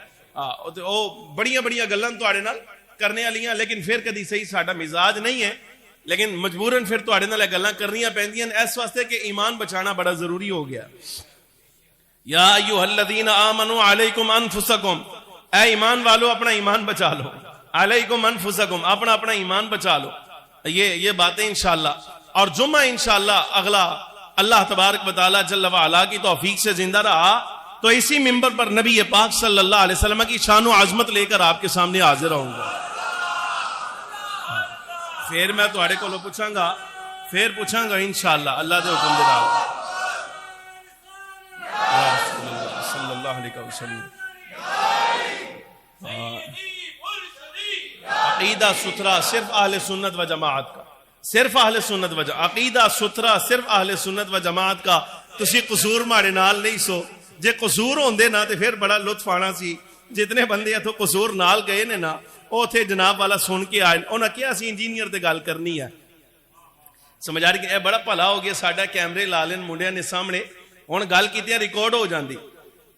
[SPEAKER 1] او بڑیاں بڑیاں گلاں تواڈے نال کرنے والیاں لیکن پھر کدی صحیح ساڈا مزاج نہیں ہے لیکن مجبوراً پھر تواڈے نال گلاں کرنیاں پیندیاں اس واسطے کہ ایمان بچانا بڑا ضروری ہو گیا. یا ایھا الذین آمنوا علیکم انفسکم، اے ایمان والو اپنا ایمان بچا لو. علیکم انفسکم، اپنا ایمان بچا لو. یہ باتیں انشاءاللہ اور جمعہ انشاءاللہ اگلا اللہ تبارک و تعالی جل وعلا کی توفیق سے زندہ رہا تو اسی منبر پر نبی پاک صلی اللہ علیہ وسلم کی شان و عظمت لے کر آپ کے سامنے حاضر ہوں گا. پھر میں تواڈے کولوں پوچھاں گا انشاءاللہ اللہ دے حکم دے نال. یا رسول اللہ صلی اللہ علیہ وسلم. عقیدہ ستھرا صرف اہل سنت و جماعت کا، صرف اہل سنت و جماعت. عقیدہ ستھرا صرف اہل سنت و جماعت کا. تسی قصور ماڑے نال نہیں سو، جے قصور ہوندے نا تے پھر بڑا لطف آنا سی. جتنے بندے اتھوں قصور نال گئے نے نا او تھے جناب والا سن کے آئے، انہاں کیا سی انجینئر تے گل کرنی ہے. سمجھ آ رہی کہ اے بڑا بھلا ہو گیا ساڈا کیمرے لا لین منڈیاں نے سامنے، ہن گل کیتیاں ریکارڈ ہو جاندی،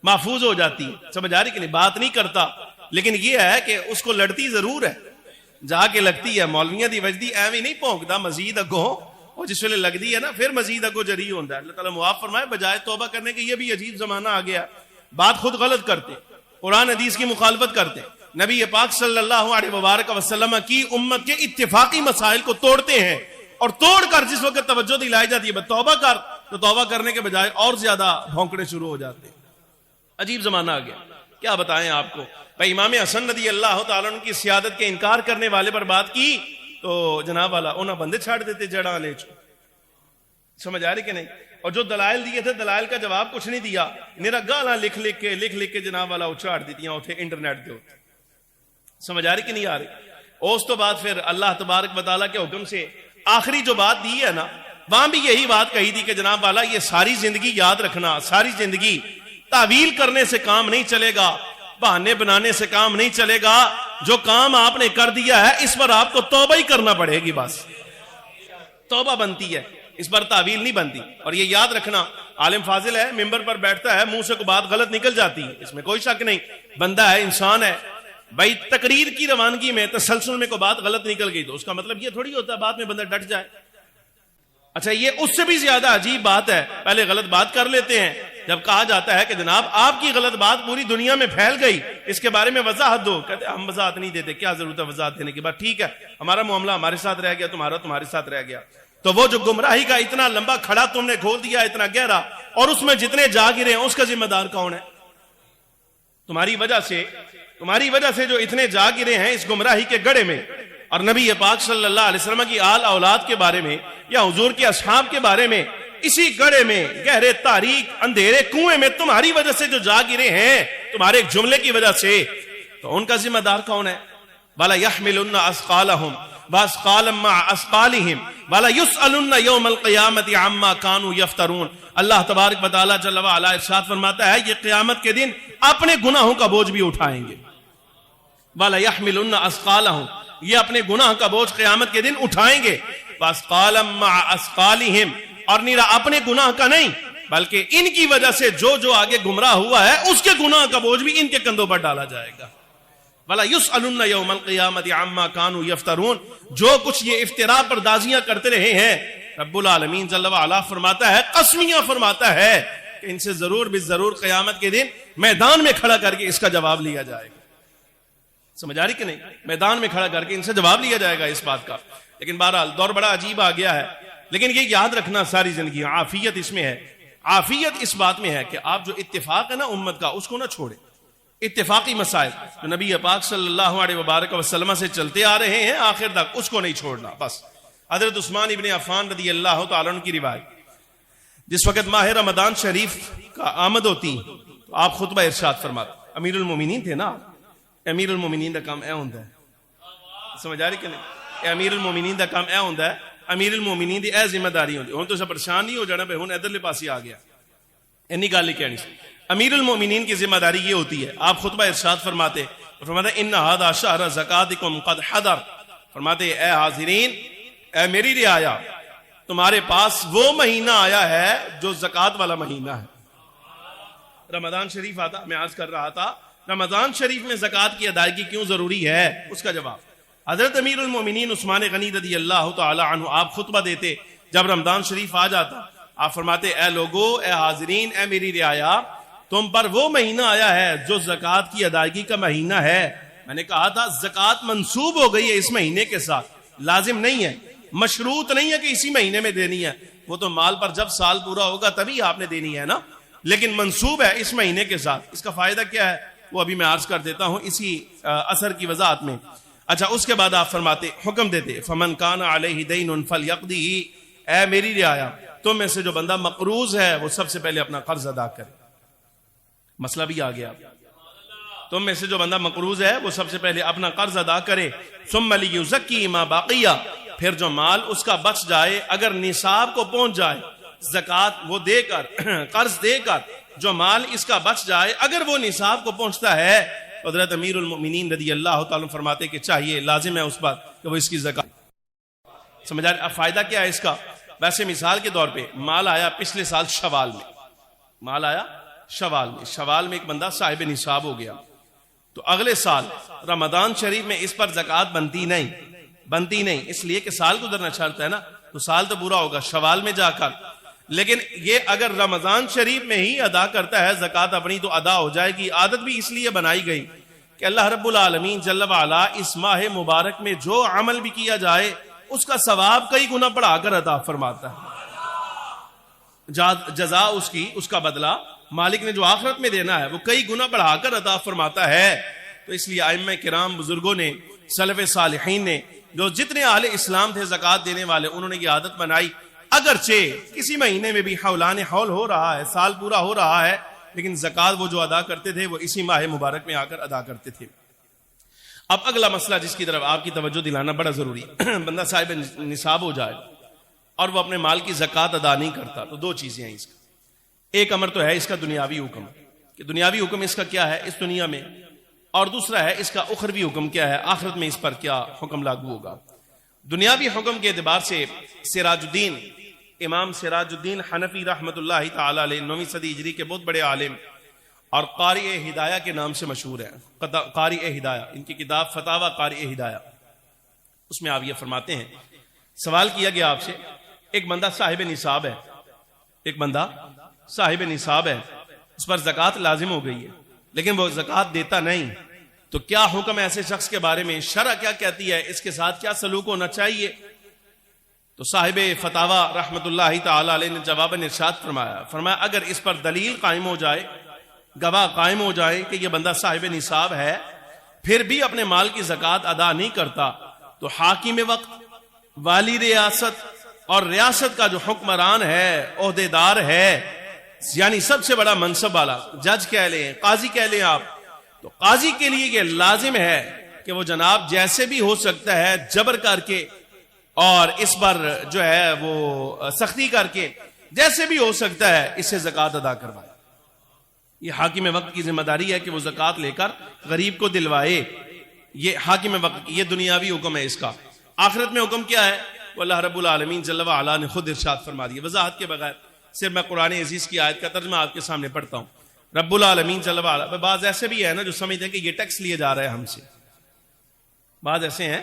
[SPEAKER 1] محفوظ ہو جاتی. سمجھ آ رہی کہ نہیں؟ بات نہیں کرتا لیکن یہ ہے کہ اس کو لڑتی ضرور ہے، جا کے لگتی ہے. مولویاں دی وجدی ایویں نہیں پونکدا مزید اگوں، اور جس ویلے لگتی ہے نا پھر مزید اگوں جری ہوندا ہے. اللہ تعالیٰ معاف فرمائے. بجائے توبہ کرنے کے یہ بھی عجیب زمانہ آ گیا، بات خود غلط کرتے، قرآن حدیث کی مخالفت کرتے، نبی پاک صلی اللہ علیہ وبارک وسلم کی امت کے اتفاقی مسائل کو توڑتے ہیں اور توڑ کر جس وقت توجہ دلائی جاتی ہے توبہ کر، تو توبہ کرنے کے بجائے اور زیادہ بھونکڑے شروع ہو جاتے ہیں. عجیب زمانہ آ گیا. کیا بتائیں آپ کو. بھائی امام حسن رضی اللہ تعالیٰ عنہ کی سیادت کے انکار کرنے والے پر بات کی تو جناب والا انہاں بندے چھاڑ دیتے جڑاں لے چو. سمجھ آ رہی کہ نہیں؟ اور جو دلائل دیے تھے دلائل کا جواب کچھ نہیں دیا، میرا گالاں لکھ کے جناب والا اچھاڑ دیتیاں اتنے انٹرنیٹ دے ہوتے. سمجھ آ رہی کہ نہیں آ رہی؟ اس تو بعد پھر اللہ تبارک و تعالیٰ کے حکم سے آخری جو بات دی ہے نا وہاں بھی یہی بات کہی تھی کہ جناب والا یہ ساری زندگی یاد رکھنا، ساری زندگی تعویل کرنے سے کام نہیں چلے گا، بہانے بنانے سے کام نہیں چلے گا. جو کام آپ نے کر دیا ہے اس پر آپ کو توبہ ہی کرنا پڑے گی. بس توبہ بنتی ہے، اس پر تعویل نہیں بنتی. اور یہ یاد رکھنا، عالم فاضل ہے، ممبر پر بیٹھتا ہے، منہ سے کوئی بات غلط نکل جاتی ہے، اس میں کوئی شک نہیں. بندہ ہے، انسان ہے. بھائی تقریر کی روانگی میں تسلسل میں کوئی بات غلط نکل گئی تو اس کا مطلب یہ تھوڑی ہوتا ہے بعد میں بندہ ڈٹ جائے. اچھا یہ اس سے بھی زیادہ عجیب بات ہے، پہلے غلط بات کر لیتے ہیں، جب کہا جاتا ہے کہ جناب آپ کی غلط بات پوری دنیا میں پھیل گئی، اس کے بارے میں وضاحت دو، کہتے ہیں ہم وضاحت نہیں دیتے، کیا ضرورت ہے وضاحت دینے کی. بات ٹھیک ہے، ہمارا معاملہ ہمارے ساتھ رہ گیا، تمہارا تمہارے ساتھ رہ گیا. تو وہ جو گمراہی کا اتنا لمبا کھڑا تم نے کھول دیا، اتنا گہرا، اور اس میں جتنے جا گرے ہیں اس کا ذمہ دار کون ہے؟ تمہاری وجہ سے جو اتنے جا گرے ہیں اس گمراہی کے گڑھے میں. اور نبی پاک صلی اللہ علیہ وسلم کی آل اولاد کے بارے میں یا حضور کے اصحاب کے بارے میں اسی گڑھے میں گہرے تاریک اندھیرے کنویں میں تمہاری وجہ سے جو جا گرے ہیں تمہارے ایک جملے کی وجہ سے، تو ان کا ذمہ دار کون ہے؟ وَلَا يَحْمِلُنَّ أَثْقَالَهُمْ وَأَثْقَالًا مَعَ أَثْقَالِهِمْ وَلَا يُسْأَلُنَّ يَوْمَ الْقِيَامَةِ عَمَّا كَانُوا يَفْتَرُونَ. اللہ تبارک و تعالیٰ جل وعلا ارشاد فرماتا ہے یہ قیامت کے دن اپنے گناہوں کا بوجھ بھی اٹھائیں گے. وَلَا يَحْمِلُنَّ أَثْقَالَهُمْ، یہ اپنے گناہ کا بوجھ قیامت کے دن اٹھائیں گے. وَأَثْقَالًا مَعَ أَثْقَالِهِمْ، اور نیرا اپنے گناہ کا نہیں بلکہ ان کی وجہ سے جو آگے گمراہ ہوا ہے اس کے گناہ کا بوجھ بھی ان کے کندھوں پر ڈالا جائے گا. وَلَا يُسْأَلُنَّ يَوْمَ الْقِيَامَةِ عَمَّا كَانُوا يَفْتَرُونَ. جو کچھ یہ افتراء پردازیاں کرتے رہے ہیں رب العالمین جل وعلا فرماتا ہے، قسمیاں فرماتا ہے کہ ان سے ضرور بالضرور قیامت کے دن میدان میں کھڑا کر کے اس کا جواب لیا جائے گا. سمجھ آ رہی کہ نہیں؟ میدان میں کھڑا کر کے ان سے جواب لیا جائے گا اس بات کا. لیکن بہرحال دور بڑا عجیب آ گیا ہے. لیکن یہ یاد رکھنا ساری زندگی عافیت اس میں ہے. عافیت اس بات میں ہے کہ آپ جو اتفاق ہے نا امت کا اس کو نہ چھوڑیں. اتفاقی مسائل جو نبی پاک صلی اللہ علیہ وبارک وسلم سے چلتے آ رہے ہیں آخر تک اس کو نہیں چھوڑنا. بس حضرت عثمان ابن عفان رضی اللہ تعالیٰ عنہ کی روایت، جس وقت ماہ رمضان شریف کا آمد ہوتی تو آپ خطبہ ارشاد فرماتے. امیر المومنین تھے نا، امیر المومنین دا کام اے ہوندا ہے. سمجھ آ رہی کہ نہیں؟ امیر المومنین دا کام اے ہوندا ہے، امیر المومنین دی اے ذمہ داری ہوندی. ہن تو پریشان نہیں ہو جانا بھئی ہن ادھرلے پاسے آ گیا، اینی گل ہی کہنی سی. امیر المومنین کی ذمہ داری یہ ہوتی ہے، آپ خطبہ ارشاد فرماتے ان ھذا شہر زکاتکم قد حضر، فرماتے اے حاضرین، اے میری رعایا، تمہارے پاس وہ مہینہ آیا ہے جو زکات والا مہینہ ہے۔ رمضان شریف آتا، میں عرض کر رہا تھا رمضان شریف میں زکات کی ادائیگی کیوں ضروری ہے، اس کا جواب حضرت امیر المومنین عثمان غنی رضی اللہ تعالی عنہ آپ خطبہ دیتے جب رمضان شریف آ جاتا، آپ فرماتے اے لوگو، اے حاضرین، اے میری رعایا، تم پر وہ مہینہ آیا ہے جو زکات کی ادائیگی کا مہینہ ہے۔ میں نے کہا تھا زکات منسوب ہو گئی ہے اس مہینے کے ساتھ، لازم نہیں ہے، مشروط نہیں ہے کہ اسی مہینے میں دینی ہے، وہ تو مال پر جب سال پورا ہوگا تبھی آپ نے دینی ہے نا، لیکن منسوب ہے اس مہینے کے ساتھ۔ اس کا فائدہ کیا ہے وہ ابھی میں عرض کر دیتا ہوں اسی اثر کی وضاحت میں۔ اچھا، اس کے بعد آپ فرماتے، حکم دیتے فمن کان علیہ دین فلیقضی، اے میری رعایا، تم میں سے جو بندہ مقروض ہے وہ سب سے پہلے اپنا قرض ادا کرے۔ مسئلہ بھی آ گیا، تم میں سے جو بندہ مقروض ہے وہ سب سے پہلے اپنا قرض ادا کرے، ثم لیزکی ما باقیہ، پھر جو مال اس کا بچ جائے، اگر نصاب کو پہنچ جائے، زکات وہ دے کر قرض دے کر جو مال اس کا بچ جائے، اگر وہ نصاب کو پہنچتا ہے، حضرت امیر المؤمنین رضی اللہ تعالیٰ فرماتے کہ چاہیے، لازم ہے اس پر کہ وہ اس کی زکات سمجھ آ رہا ہے۔ اب فائدہ کیا ہے اس کا؟ ویسے مثال کے طور پہ مال آیا پچھلے سال شوال میں، مال آیا شوال میں ایک بندہ صاحب نصاب ہو گیا، تو اگلے سال رمضان شریف میں اس پر زکات بنتی نہیں، اس لیے کہ سال گزرنا شرط ہے نا، تو سال تو پورا ہوگا شوال میں جا کر، لیکن یہ اگر رمضان شریف میں ہی ادا کرتا ہے زکات اپنی تو ادا ہو جائے گی۔ عادت بھی اس لیے بنائی گئی کہ اللہ رب العالمین جل وعلا اس ماہ مبارک میں جو عمل بھی کیا جائے اس کا ثواب کئی گنا بڑھا کر عطا فرماتا ہے، جزا اس کا بدلہ مالک نے جو آخرت میں دینا ہے وہ کئی گنا بڑھا کر عطا فرماتا ہے۔ تو اس لیے ائمہ کرام بزرگوں نے، سلف صالحین نے، جو جتنے اہل اسلام تھے زکات دینے والے، انہوں نے یہ عادت بنائی، اگرچہ کسی مہینے میں بھی حولان حول ہو رہا ہے، سال پورا ہو رہا ہے، لیکن زکات وہ جو ادا کرتے تھے وہ اسی ماہ مبارک میں آ کر ادا کرتے تھے۔ اب اگلا مسئلہ جس کی طرف آپ کی توجہ دلانا بڑا ضروری ہے، بندہ صاحب نصاب ہو جائے اور وہ اپنے مال کی زکات ادا نہیں کرتا، تو دو چیزیں ہیں اس کا۔ ایک امر تو ہے اس کا دنیاوی حکم، کہ دنیاوی حکم اس کا کیا ہے اس دنیا میں، اور دوسرا ہے اس کا اخروی حکم کیا ہے، آخرت میں اس پر کیا حکم لاگو ہوگا۔ دنیاوی حکم کے اعتبار سے امام سراج الدین حنفی رحمۃ اللہ تعالی علیہ 9ویں صدی ہجری کے بہت بڑے عالم اور قاری ہدایہ کے نام سے مشہور ہیں، قاری ہدایہ، ان کی کتاب فتاوی قاری ہدایہ، اس میں آپ یہ فرماتے ہیں، سوال کیا گیا آپ سے، ایک بندہ صاحب نصاب ہے، اس پر زکات لازم ہو گئی ہے لیکن وہ زکات دیتا نہیں، تو کیا حکم ایسے شخص کے بارے میں، شرع کیا کہتی ہے، اس کے ساتھ کیا سلوک ہونا چاہیے؟ تو صاحب فتاوی رحمت اللہ تعالی علیہ نے جواباً ارشاد فرمایا اگر اس پر دلیل قائم ہو جائے، گواہ قائم ہو جائے کہ یہ بندہ صاحب نصاب ہے پھر بھی اپنے مال کی زکات ادا نہیں کرتا، تو حاکم وقت، والی ریاست اور ریاست کا جو حکمران ہے، عہدیدار ہے، یعنی سب سے بڑا منصب والا، جج کہہ لیں، قاضی کہہ لیں آپ، تو قاضی کے لیے یہ لازم ہے کہ وہ جناب جیسے بھی ہو سکتا ہے جبر کر کے اور اس پر جو ہے وہ سختی کر کے جیسے بھی ہو سکتا ہے اس سے زکات ادا کروائے۔ یہ حاکم وقت کی ذمہ داری ہے کہ وہ زکات لے کر غریب کو دلوائے، یہ حاکم وقت، یہ دنیاوی حکم ہے اس کا۔ آخرت میں حکم کیا ہے وہ اللہ رب العالمین جل وعلا نے خود ارشاد فرما دیا وضاحت کے بغیر، صرف میں قرآن عزیز کی آیت کا ترجمہ آپ کے سامنے پڑھتا ہوں۔ رب العالمین جل وعلا، بعض ایسے بھی ہے نا جو سمجھتے ہیں کہ یہ ٹیکس لیے جا رہا ہے ہم سے، بعض ایسے ہیں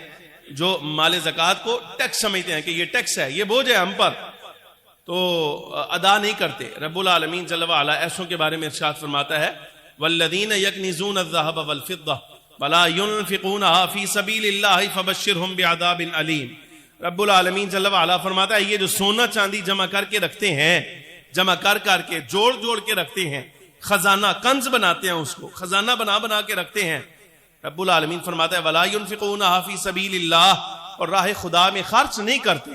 [SPEAKER 1] جو مال زکات کو ٹیکس سمجھتے ہیں کہ یہ ٹیکس ہے، یہ بوجھ ہے ہم پر، تو ادا نہیں کرتے۔ رب العالمین جل وعلا ایسوں کے بارے میں ارشاد فرماتا ہے والذین یکنزون الذهب والفضة ولا ينفقونها في سبيل الله فبشرهم بعذاب علیم۔ رب العالمین جل وعلا فرماتا ہے یہ جو سونا چاندی جمع کر کے رکھتے ہیں، جمع کر کے جوڑ کے رکھتے ہیں، خزانہ کنز بناتے ہیں، اس کو خزانہ بنا کے رکھتے ہیں، رب العالمین فرماتا ہے ولا ينفقونها في سبيل الله، اور راہ خدا میں خرچ نہیں کرتے،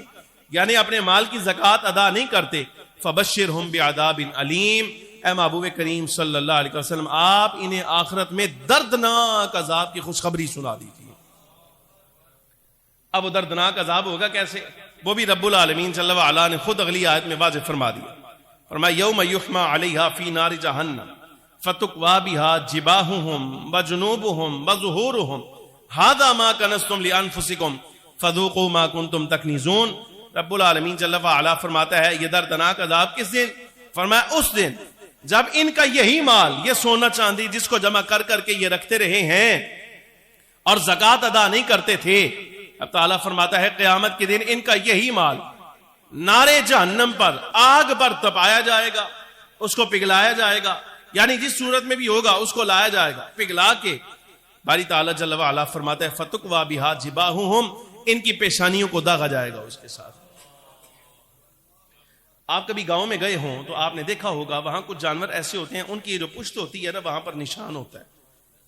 [SPEAKER 1] یعنی اپنے مال کی زکات ادا نہیں کرتے، فبشرهم بعذاب علیم، اے محبوب کریم صلی اللہ علیہ وسلم آپ انہیں آخرت میں دردناک عذاب کی خوشخبری سنا دیجیے۔ اب وہ دردناک عذاب ہوگا کیسے، وہ بھی رب العالمین جل وعلا نے خود اگلی آیت میں واضح فرما دیا، فرمایا یوم یحمى علیہا فی نار جہنم فتقوا بها جباههم وجنوبهم وظهورهم هذا ما كنزتم لانفسكم فذوقوا ما كنتم تكنزون. رب العالمین جل وعلا فرماتا ہے یہ دردناک عذاب کس دن؟ فرمایا اس دن جب ان کا یہی مال، یہ سونا چاندی جس کو جمع کر کر کے یہ رکھتے رہے ہیں اور زکوٰۃ ادا نہیں کرتے تھے، اب تعالیٰ فرماتا ہے قیامت کے دن ان کا یہی مال نارے جہنم پر، آگ پر تپایا جائے گا، اس کو پگھلایا جائے گا، یعنی جس صورت میں بھی ہوگا اس کو لایا جائے گا پگھلا کے. باری تعالیٰ جل وعلا فرماتا ہے فتقوا بہا جباہہم، ان کی پیشانیوں کو داغا جائے گا اس کے ساتھ. آپ کبھی گاؤں میں گئے ہوں تو آپ نے دیکھا ہوگا وہاں کچھ جانور ایسے ہوتے ہیں ان کی جو پشت ہوتی ہے نا وہاں پر نشان ہوتا ہے.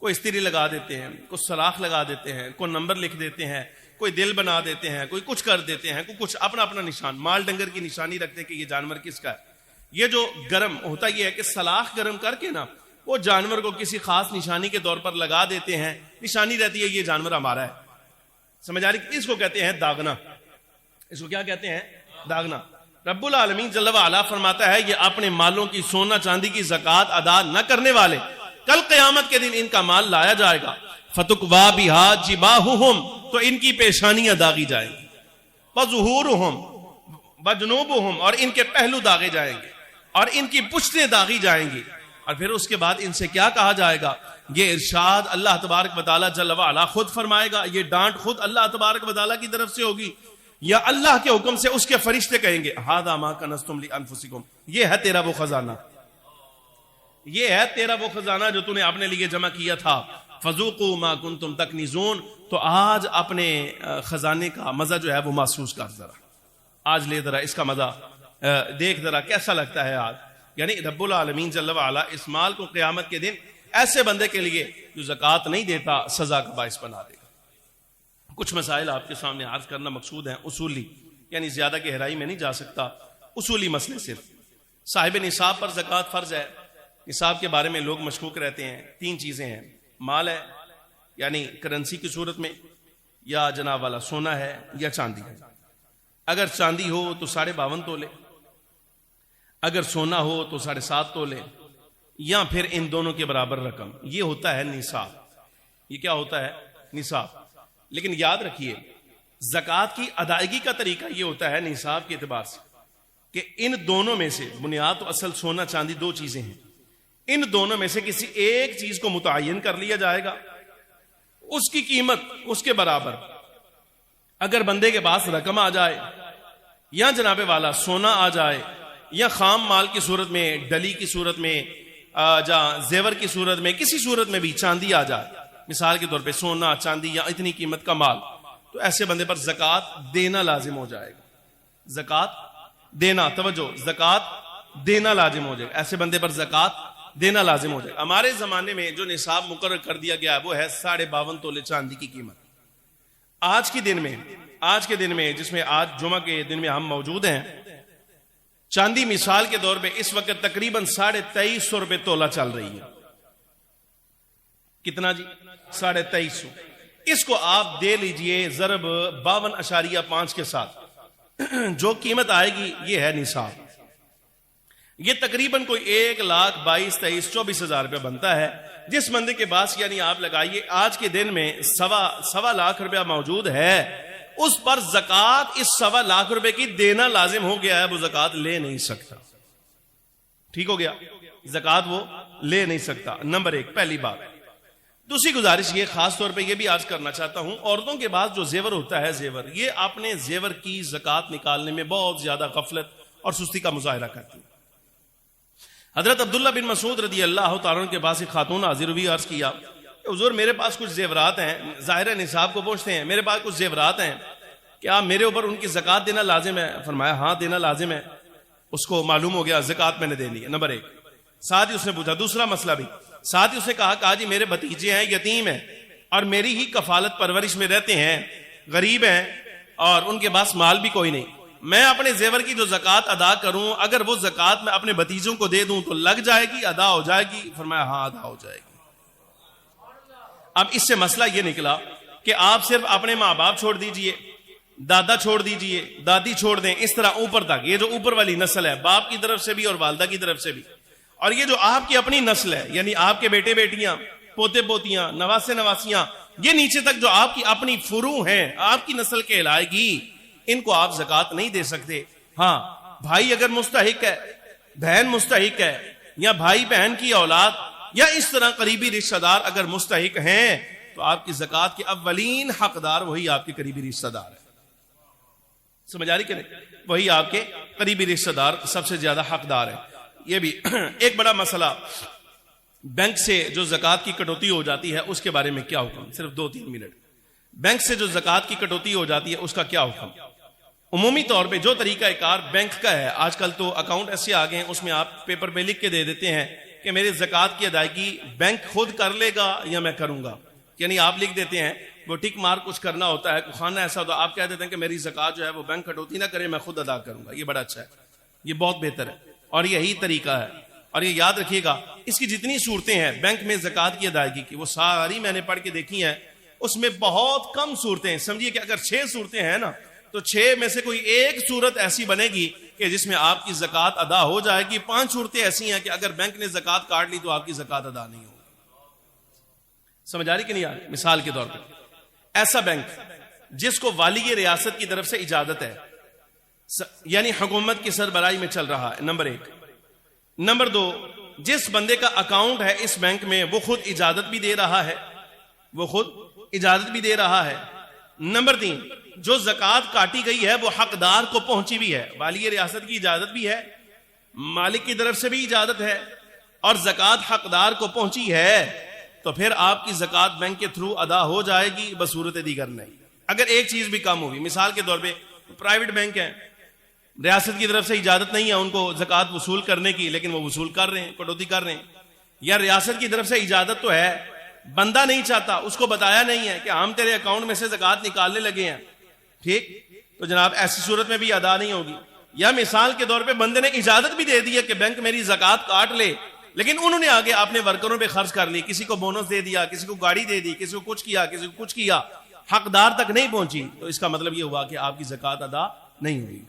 [SPEAKER 1] کوئی استری لگا دیتے ہیں، کوئی سلاخ لگا دیتے ہیں، کوئی نمبر لکھ دیتے ہیں، کوئی دل بنا دیتے ہیں، کوئی کچھ کر دیتے ہیں، کوئی کچھ اپنا اپنا نشان، مال ڈنگر کی نشانی رکھتے ہیں کہ یہ جانور کس کا ہے. یہ جو گرم ہوتا یہ ہے کہ سلاخ گرم کر کے نا وہ جانور کو کسی خاص نشانی کے طور پر لگا دیتے ہیں، نشانی رہتی ہے یہ جانور ہمارا ہے. سمجھ آ رہی؟ اس کو کہتے ہیں داغنا. اس کو کیا کہتے ہیں؟ داغنا. رب العالمین جل وعلا فرماتا ہے یہ اپنے مالوں کی، سونا چاندی کی زکوٰۃ ادا نہ کرنے والے کل قیامت کے دن ان کا مال لایا جائے گا. فتقوا بہا جباہہم، تو ان کی پیشانیاں داغی جائیں گی، وظہورہم وجنوبہم، اور ان کے پہلو داغے جائیں گے اور ان کی پشتیں داغی جائیں گی. اور پھر اس کے بعد ان سے کیا کہا جائے گا؟ یہ ارشاد اللہ تبارک و تعالیٰ جل وعلا خود فرمائے گا، یہ ڈانٹ خود اللہ تبارک و تعالیٰ کی طرف سے ہوگی یا اللہ کے حکم سے اس کے فرشتے کہیں گے ھذا ما کنزتم لانفسکم، یہ ہے تیرا وہ خزانہ، یہ ہے تیرا وہ خزانہ جو تو نے اپنے لیے جمع کیا تھا. فذوقوا ما کنتم تکنزون، تو آج اپنے خزانے کا مزہ جو ہے وہ محسوس کر، ذرا آج لے ذرا اس کا مزہ دیکھ ذرا کیسا لگتا ہے آج. یعنی رب العالمین جل وعلا اس مال کو قیامت کے دن ایسے بندے کے لیے جو زکوٰۃ نہیں دیتا سزا کا باعث بنا دے گا. کچھ مسائل آپ کے سامنے عرض کرنا مقصود ہیں، اصولی، یعنی زیادہ گہرائی میں نہیں جا سکتا، اصولی مسئلے. صرف صاحب نصاب پر زکوٰۃ فرض ہے. نصاب کے بارے میں لوگ مشکوک رہتے ہیں. 3 چیزیں ہیں، مال ہے یعنی کرنسی کی صورت میں، یا جناب والا سونا ہے یا چاندی ہے. اگر چاندی ہو تو 52.5 تولے، اگر سونا ہو تو 7.5 تولے، یا پھر ان دونوں کے برابر رقم. یہ ہوتا ہے نصاب. یہ کیا ہوتا ہے؟ نصاب. لیکن یاد رکھیے زکوٰۃ کی ادائیگی کا طریقہ یہ ہوتا ہے نصاب کے اعتبار سے کہ ان دونوں میں سے، بنیاد تو اصل سونا چاندی 2 چیزیں ہیں، ان دونوں میں سے کسی ایک چیز کو متعین کر لیا جائے گا، اس کی قیمت اس کے برابر. اگر بندے کے پاس رقم آ جائے یا جناب والا سونا آ جائے یا خام مال کی صورت میں، ڈلی کی صورت میں، زیور کی صورت میں، کسی صورت میں بھی چاندی آ جائے، مثال کے طور پہ سونا چاندی یا اتنی قیمت کا مال، تو ایسے بندے پر زکوٰۃ دینا لازم ہو جائے گا. زکوٰۃ دینا، توجہ، زکوٰۃ دینا لازم ہو جائے گا. ایسے بندے پر زکوٰۃ دینا لازم ہو جائے گا. ہمارے زمانے میں جو نصاب مقرر کر دیا گیا ہے وہ ہے 52.5 تولے چاندی کی قیمت. آج کے دن میں جس میں آج جمعہ کے دن میں ہم موجود ہیں، چاندی مثال کے طور پہ اس وقت تقریباً 2350 روپے تولہ چل رہی ہے. کتنا جی؟ 2350. اس کو آپ دے لیجئے ضرب 52.5 کے ساتھ، جو قیمت آئے گی یہ ہے نصاب. یہ تقریباً کوئی 1,22,23,24,000 روپے بنتا ہے. جس بندے کے پاس یعنی آپ لگائیے آج کے دن میں 1.25 لاکھ روپیہ موجود ہے، اس پر زکوٰۃ اس 1.25 لاکھ روپے کی دینا لازم ہو گیا ہے. وہ زکوٰۃ لے نہیں سکتا. ٹھیک ہو گیا؟ زکوٰۃ وہ لے نہیں سکتا. نمبر 1 پہلی بات. دوسری گزارش یہ خاص طور پہ یہ بھی عرض کرنا چاہتا ہوں، عورتوں کے پاس جو زیور ہوتا ہے، زیور، یہ اپنے زیور کی زکوٰۃ نکالنے میں بہت زیادہ غفلت اور سستی کا مظاہرہ کرتی ہے. حضرت عبداللہ بن مسعود رضی اللہ تعالیٰ عنہ کے پاس ایک خاتون حاضر ہوئی، عرض کیا حضور میرے پاس کچھ زیورات ہیں، ظاہر نصاب کو پہنچتے ہیں، میرے پاس کچھ زیورات ہیں، کیا میرے اوپر ان کی زکوٰۃ دینا لازم ہے؟ فرمایا ہاں دینا لازم ہے. اس کو معلوم ہو گیا زکوٰۃ میں نے دینی ہے. نمبر 1. ساتھ ہی اس نے پوچھا دوسرا مسئلہ بھی، ساتھ ہی اس نے کہا جی میرے بھتیجے ہیں، یتیم ہیں، اور میری ہی کفالت پرورش میں رہتے ہیں، غریب ہیں، اور ان کے پاس مال بھی کوئی نہیں، میں اپنے زیور کی جو زکوٰۃ ادا کروں، اگر وہ زکوٰۃ میں اپنے بھتیجوں کو دے دوں تو لگ جائے گی، ادا ہو جائے گی؟ فرمایا ہاں ادا ہو جائے گی. اب اس سے مسئلہ یہ نکلا کہ آپ صرف اپنے ماں باپ چھوڑ دیجئے، دادا چھوڑ دیجئے، دادی چھوڑ دیں، اس طرح اوپر تک، یہ جو اوپر والی نسل ہے، باپ کی طرف سے بھی اور والدہ کی طرف سے بھی، اور یہ جو آپ کی اپنی نسل ہے، یعنی آپ کے بیٹے بیٹیاں، پوتے پوتیاں، نواسے نواسیاں، یہ نیچے تک جو آپ کی اپنی فروع ہیں، آپ کی نسل کہلائے گی، ان کو آپ زکوٰۃ نہیں دے سکتے۔ ہاں، بھائی اگر مستحق ہے، بہن مستحق ہے، یا بھائی بہن کی اولاد یا اس طرح قریبی رشتہ دار اگر مستحق ہیں تو آپ کی زکوٰۃ کے اولین حقدار وہی آپ کے قریبی رشتہ دار ہے۔ سمجھ آ رہی کہ نہیں؟ وہی آپ کے قریبی رشتہ دار سب سے زیادہ حقدار ہے۔ یہ بھی ایک بڑا مسئلہ، بینک سے جو زکوٰۃ کی کٹوتی ہو جاتی ہے اس کے بارے میں کیا حکم؟ صرف 2-3 منٹ۔ بینک سے جو زکوٰۃ کی کٹوتی ہو جاتی ہے اس کا کیا حکم؟ عمومی طور پہ جو طریقہ کار بینک کا ہے، آج کل تو اکاؤنٹ ایسے آ گئے ہیں، اس میں آپ پیپر پہ لکھ کے دے دیتے ہیں کہ میرے زکوٰۃ کی ادائیگی بینک خود کر لے گا یا میں کروں گا، یعنی آپ لکھ دیتے ہیں، وہ ٹک مار کچھ کرنا ہوتا ہے، خانہ ایسا ہوتا ہے، آپ کہہ دیتے ہیں کہ میری زکوٰۃ جو ہے وہ بینک کٹوتی نہ کرے، میں خود ادا کروں گا۔ یہ بڑا اچھا ہے، یہ بہت بہتر ہے اور یہی طریقہ ہے۔ اور یہ یاد رکھیے گا، اس کی جتنی صورتیں ہیں بینک میں زکوٰۃ کی ادائیگی کی، وہ ساری میں نے پڑھ کے دیکھی ہیں، اس میں بہت کم صورتیں ہیں۔ سمجھیے کہ اگر 6 صورتیں ہیں نا تو 6 میں سے کوئی ایک صورت ایسی بنے گی کہ جس میں آپ کی زکوٰۃ ادا ہو جائے گی۔ 5 صورتیں ایسی ہیں کہ اگر بینک نے زکوٰۃ کاٹ لی تو آپ کی زکوٰۃ ادا نہیں ہوگی۔ سمجھ آ رہی کہ نہیں آ رہی؟ مثال کے طور پہ ایسا بینک جس کو والی ریاست کی طرف سے اجازت ہے، یعنی حکومت کی سربراہی میں چل رہا ہے، نمبر 1۔ نمبر 2، جس بندے کا اکاؤنٹ ہے اس بینک میں وہ خود اجازت بھی دے رہا ہے، وہ خود اجازت بھی دے رہا ہے۔ نمبر 3، جو زکوٰۃ کاٹی گئی ہے وہ حقدار کو پہنچی بھی ہے، والی ریاست کی اجازت بھی ہے، مالک کی طرف سے بھی اجازت ہے، اور زکوٰۃ حقدار کو پہنچی ہے، تو پھر آپ کی زکوٰۃ بینک کے تھرو ادا ہو جائے گی بصورت دیگر نہیں۔ اگر ایک چیز بھی کم ہوگی، مثال کے طور پہ پرائیویٹ بینک ہیں، ریاست کی طرف سے اجازت نہیں ہے ان کو زکوٰۃ وصول کرنے کی، لیکن وہ وصول کر رہے ہیں، کٹوتی کر رہے ہیں، یا ریاست کی طرف سے اجازت تو ہے، بندہ نہیں چاہتا، اس کو بتایا نہیں ہے کہ ہم تیرے اکاؤنٹ میں سے زکوٰۃ نکالنے لگے ہیں، ٹھیک، تو جناب ایسی صورت میں بھی ادا نہیں ہوگی۔ یا مثال کے طور پہ بندے نے اجازت بھی دے دی ہے کہ بینک میری زکوٰۃ کاٹ لے، لیکن انہوں نے آگے اپنے ورکروں پہ خرچ کر لی، کسی کو بونس دے دیا، کسی کو گاڑی دے دی، کسی کو کچھ کیا، کسی کو کچھ کیا، حقدار تک نہیں پہنچی، تو اس کا مطلب یہ ہوا کہ آپ کی زکوٰۃ ادا نہیں ہوئی۔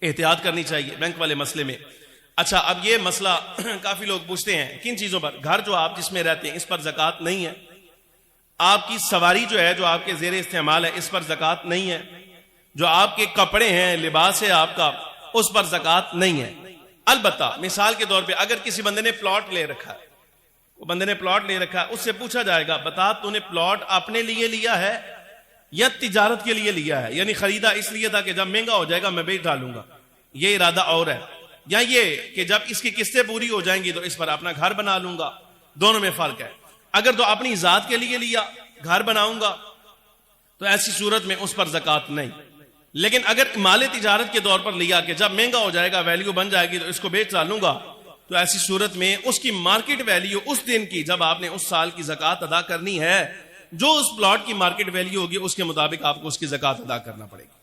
[SPEAKER 1] احتیاط کرنی چاہیے بینک والے مسئلے میں۔ اچھا، اب یہ مسئلہ کافی لوگ پوچھتے ہیں کن چیزوں پر؟ گھر جو آپ جس میں رہتے ہیں اس پر زکوٰۃ نہیں ہے، آپ کی سواری جو ہے جو آپ کے زیر استعمال ہے اس پر زکوٰۃ نہیں ہے، جو آپ کے کپڑے ہیں، لباس ہے آپ کا، اس پر زکوٰۃ نہیں ہے۔ البتہ مثال کے طور پہ اگر کسی بندے نے پلاٹ لے رکھا ہے، وہ بندے نے پلاٹ لے رکھا ہے، اس سے پوچھا جائے گا بتا تو نے پلاٹ اپنے لیے لیا ہے یا تجارت کے لیے لیا ہے؟ یعنی خریدا اس لیے تھا کہ جب مہنگا ہو جائے گا میں بیچ ڈالوں گا، یہ ارادہ اور ہے، یا یہ کہ جب اس کی قسطیں پوری ہو جائیں گی تو اس پر اپنا گھر بنا لوں گا، دونوں میں فرق ہے۔ اگر تو اپنی ذات کے لیے لیا، گھر بناؤں گا، تو ایسی صورت میں اس پر زکوٰۃ نہیں۔ لیکن اگر مال تجارت کے طور پر لیا کہ جب مہنگا ہو جائے گا، ویلیو بن جائے گی تو اس کو بیچ ڈالوں گا، تو ایسی صورت میں اس کی مارکیٹ ویلیو اس دن کی جب آپ نے اس سال کی زکوٰۃ ادا کرنی ہے، جو اس پلاٹ کی مارکیٹ ویلیو ہوگی اس کے مطابق آپ کو اس کی زکوٰۃ ادا کرنا پڑے گی۔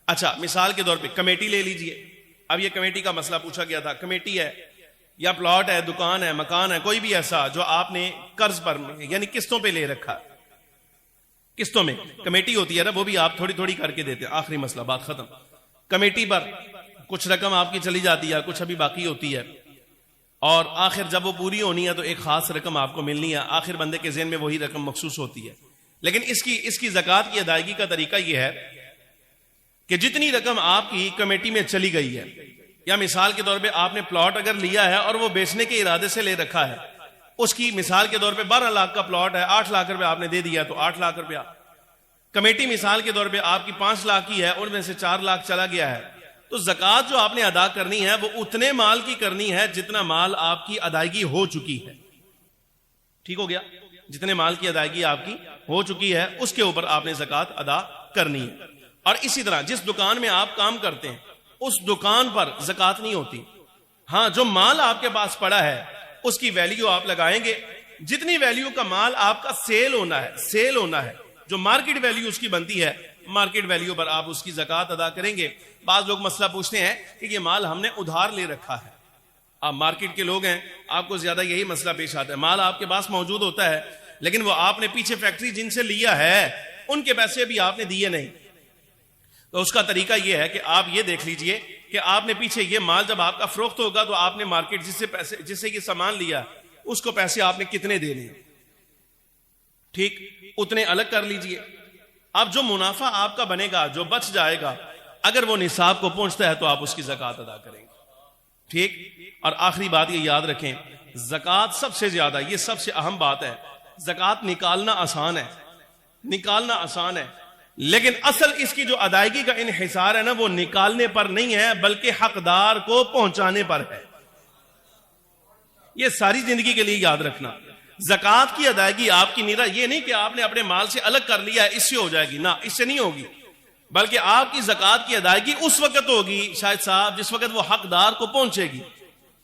[SPEAKER 1] اچھا، مثال کے طور پہ کمیٹی لے لیجئے۔ اب یہ کمیٹی کا مسئلہ پوچھا گیا تھا، کمیٹی ہے یا پلاٹ ہے، دکان ہے، مکان ہے، کوئی بھی ایسا جو آپ نے قرض پر یعنی قسطوں پہ لے رکھا ہے، قسطوں میں کمیٹی ہوتی ہے نا، وہ بھی آپ تھوڑی تھوڑی کر کے دیتے ہیں۔ آخری مسئلہ، بات ختم۔ کمیٹی پر کچھ رقم آپ کی چلی جاتی ہے، کچھ ابھی باقی ہوتی ہے، اور آخر جب وہ پوری ہونی ہے تو ایک خاص رقم آپ کو ملنی ہے، آخر بندے کے ذہن میں وہی رقم مخصوص ہوتی ہے۔ لیکن اس کی زکوٰۃ کی ادائیگی کا طریقہ یہ ہے کہ جتنی رقم آپ کی کمیٹی میں چلی گئی ہے، یا مثال کے طور پہ آپ نے پلاٹ اگر لیا ہے اور وہ بیچنے کے ارادے سے لے رکھا ہے، اس کی مثال کے طور پہ 12 لاکھ کا پلاٹ ہے، 8 لاکھ روپے آپ نے دے دیا تو 8 لاکھ روپیہ، کمیٹی مثال کے طور پہ آپ کی 5 لاکھ کی ہے، ان میں سے 4 لاکھ چلا گیا ہے، تو زکوٰۃ جو آپ نے ادا کرنی ہے وہ اتنے مال کی کرنی ہے جتنا مال آپ کی ادائیگی ہو چکی ہے۔ ٹھیک ہو گیا؟ جتنے مال کی ادائیگی آپ کی ہو چکی ہے اس کے اوپر آپ نے زکوٰۃ ادا کرنی ہے۔ اور اسی طرح جس دکان میں آپ کام کرتے ہیں اس دکان پر زکوٰۃ نہیں ہوتی، ہاں جو مال آپ کے پاس پڑا ہے اس کی ویلیو آپ لگائیں گے، جتنی ویلیو کا مال آپ کا سیل ہونا ہے، جو مارکیٹ ویلیو اس کی بنتی ہے، مارکیٹ ویلیو پر آپ اس کی زکوٰۃ ادا کریں گے۔ بعض لوگ مسئلہ پوچھتے ہیں کہ یہ مال ہم نے ادھار لے رکھا ہے، آپ مارکیٹ کے لوگ ہیں، آپ کو زیادہ یہی مسئلہ پیش آتا ہے، مال آپ کے پاس موجود ہوتا ہے لیکن وہ آپ نے پیچھے فیکٹری جن سے لیا ہے ان کے پیسے بھی آپ نے دیے نہیں، تو اس کا طریقہ یہ ہے کہ آپ یہ دیکھ لیجئے کہ آپ نے پیچھے یہ مال جب آپ کا فروخت ہوگا تو آپ نے مارکیٹ جس سے یہ سامان لیا اس کو پیسے آپ نے کتنے دینے، ٹھیک، اتنے الگ کر لیجئے. اب جو منافع آپ کا بنے گا، جو بچ جائے گا، اگر وہ نصاب کو پہنچتا ہے تو آپ اس کی زکوٰۃ ادا کریں گے. ٹھیک. اور آخری بات یہ یاد رکھیں، زکوٰۃ سب سے زیادہ، یہ سب سے اہم بات ہے، زکوٰۃ نکالنا آسان ہے، نکالنا آسان ہے، لیکن اصل اس کی جو ادائیگی کا انحصار ہے نا، وہ نکالنے پر نہیں ہے بلکہ حقدار کو پہنچانے پر ہے. یہ ساری زندگی کے لیے یاد رکھنا. زکوٰۃ کی ادائیگی آپ کی نیرا یہ نہیں کہ آپ نے اپنے مال سے الگ کر لیا ہے اس سے ہو جائے گی، نہ، اس سے نہیں ہوگی، بلکہ آپ کی زکوٰۃ کی ادائیگی اس وقت ہوگی شاہد صاحب جس وقت وہ حقدار کو پہنچے گی.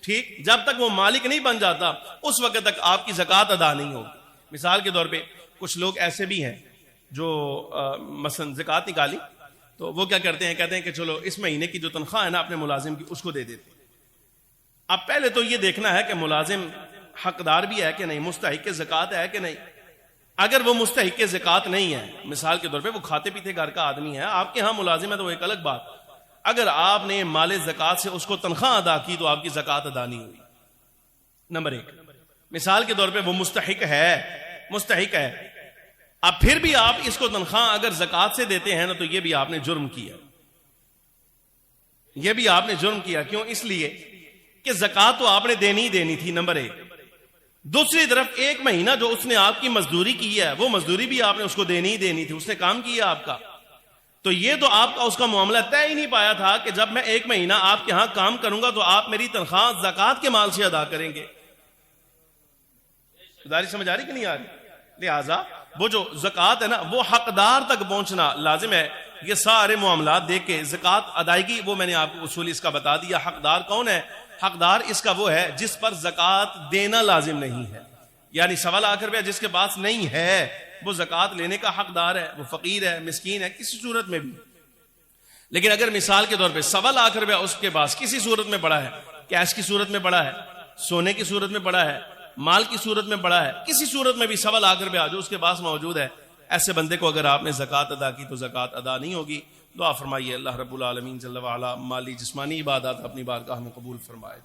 [SPEAKER 1] ٹھیک. جب تک وہ مالک نہیں بن جاتا اس وقت تک آپ کی زکوٰۃ ادا نہیں ہوگی. مثال کے طور پہ کچھ لوگ ایسے بھی ہیں جو مثلا زکوٰۃ نکالی تو وہ کیا کرتے ہیں، کہتے ہیں کہ چلو اس مہینے کی جو تنخواہ ہے نا اپنے ملازم کی اس کو دے دیتے. اب پہلے تو یہ دیکھنا ہے کہ ملازم حقدار بھی ہے کہ نہیں، مستحق زکوٰۃ ہے کہ نہیں. اگر وہ مستحق زکوٰۃ نہیں ہے، مثال کے طور پہ وہ کھاتے پیتے گھر کا آدمی ہے، آپ کے ہاں ملازم ہے تو وہ ایک الگ بات. اگر آپ نے مال زکوٰۃ سے اس کو تنخواہ ادا کی تو آپ کی زکوٰۃ ادا نہیں ہوئی. نمبر ایک. مثال کے طور پہ وہ مستحق ہے، اب پھر بھی آپ اس کو تنخواہ اگر زکوٰۃ سے دیتے ہیں نا تو یہ بھی آپ نے جرم کیا، یہ بھی آپ نے جرم کیا. کیوں؟ اس لیے کہ زکوٰۃ تو آپ نے دینی ہی دینی تھی، نمبر ایک. دوسری طرف ایک مہینہ جو اس نے آپ کی مزدوری کی ہے وہ مزدوری بھی آپ نے اس کو دینی ہی دینی تھی، اس نے کام کیا آپ کا. تو یہ تو آپ کا اس کا معاملہ طے ہی نہیں پایا تھا کہ جب میں ایک مہینہ آپ کے ہاں کام کروں گا تو آپ میری تنخواہ زکوٰۃ کے مال سے ادا کریں گے. داری سمجھ آ رہی کہ نہیں آ رہی؟ لہٰذا وہ جو زکوٰۃ ہے نا وہ حقدار تک پہنچنا لازم ہے. یہ سارے معاملات دیکھ کے زکوٰۃ ادائیگی وہ میں نے آپ کو اصول اس کا بتا دیا. حقدار کون ہے؟ حقدار اس کا وہ ہے جس پر زکوٰۃ دینا لازم نہیں ہے، یعنی ₹1.25 جس کے پاس نہیں ہے وہ زکوٰۃ لینے کا حقدار ہے، وہ فقیر ہے، مسکین ہے، کسی صورت میں بھی. لیکن اگر مثال کے طور پہ ₹1.25 اس کے پاس کسی صورت میں پڑا ہے، کیش کی صورت میں پڑا ہے، سونے کی صورت میں پڑا ہے، مال کی صورت میں پڑا ہے، کسی صورت میں بھی ₹1.25 جو اس کے پاس موجود ہے، ایسے بندے کو اگر آپ نے زکوٰۃ ادا کی تو زکوٰۃ ادا نہیں ہوگی. دعا فرمائیے اللہ رب العالمین جل وعلا مالی جسمانی عبادات اپنی بارگاہ میں قبول فرمائے.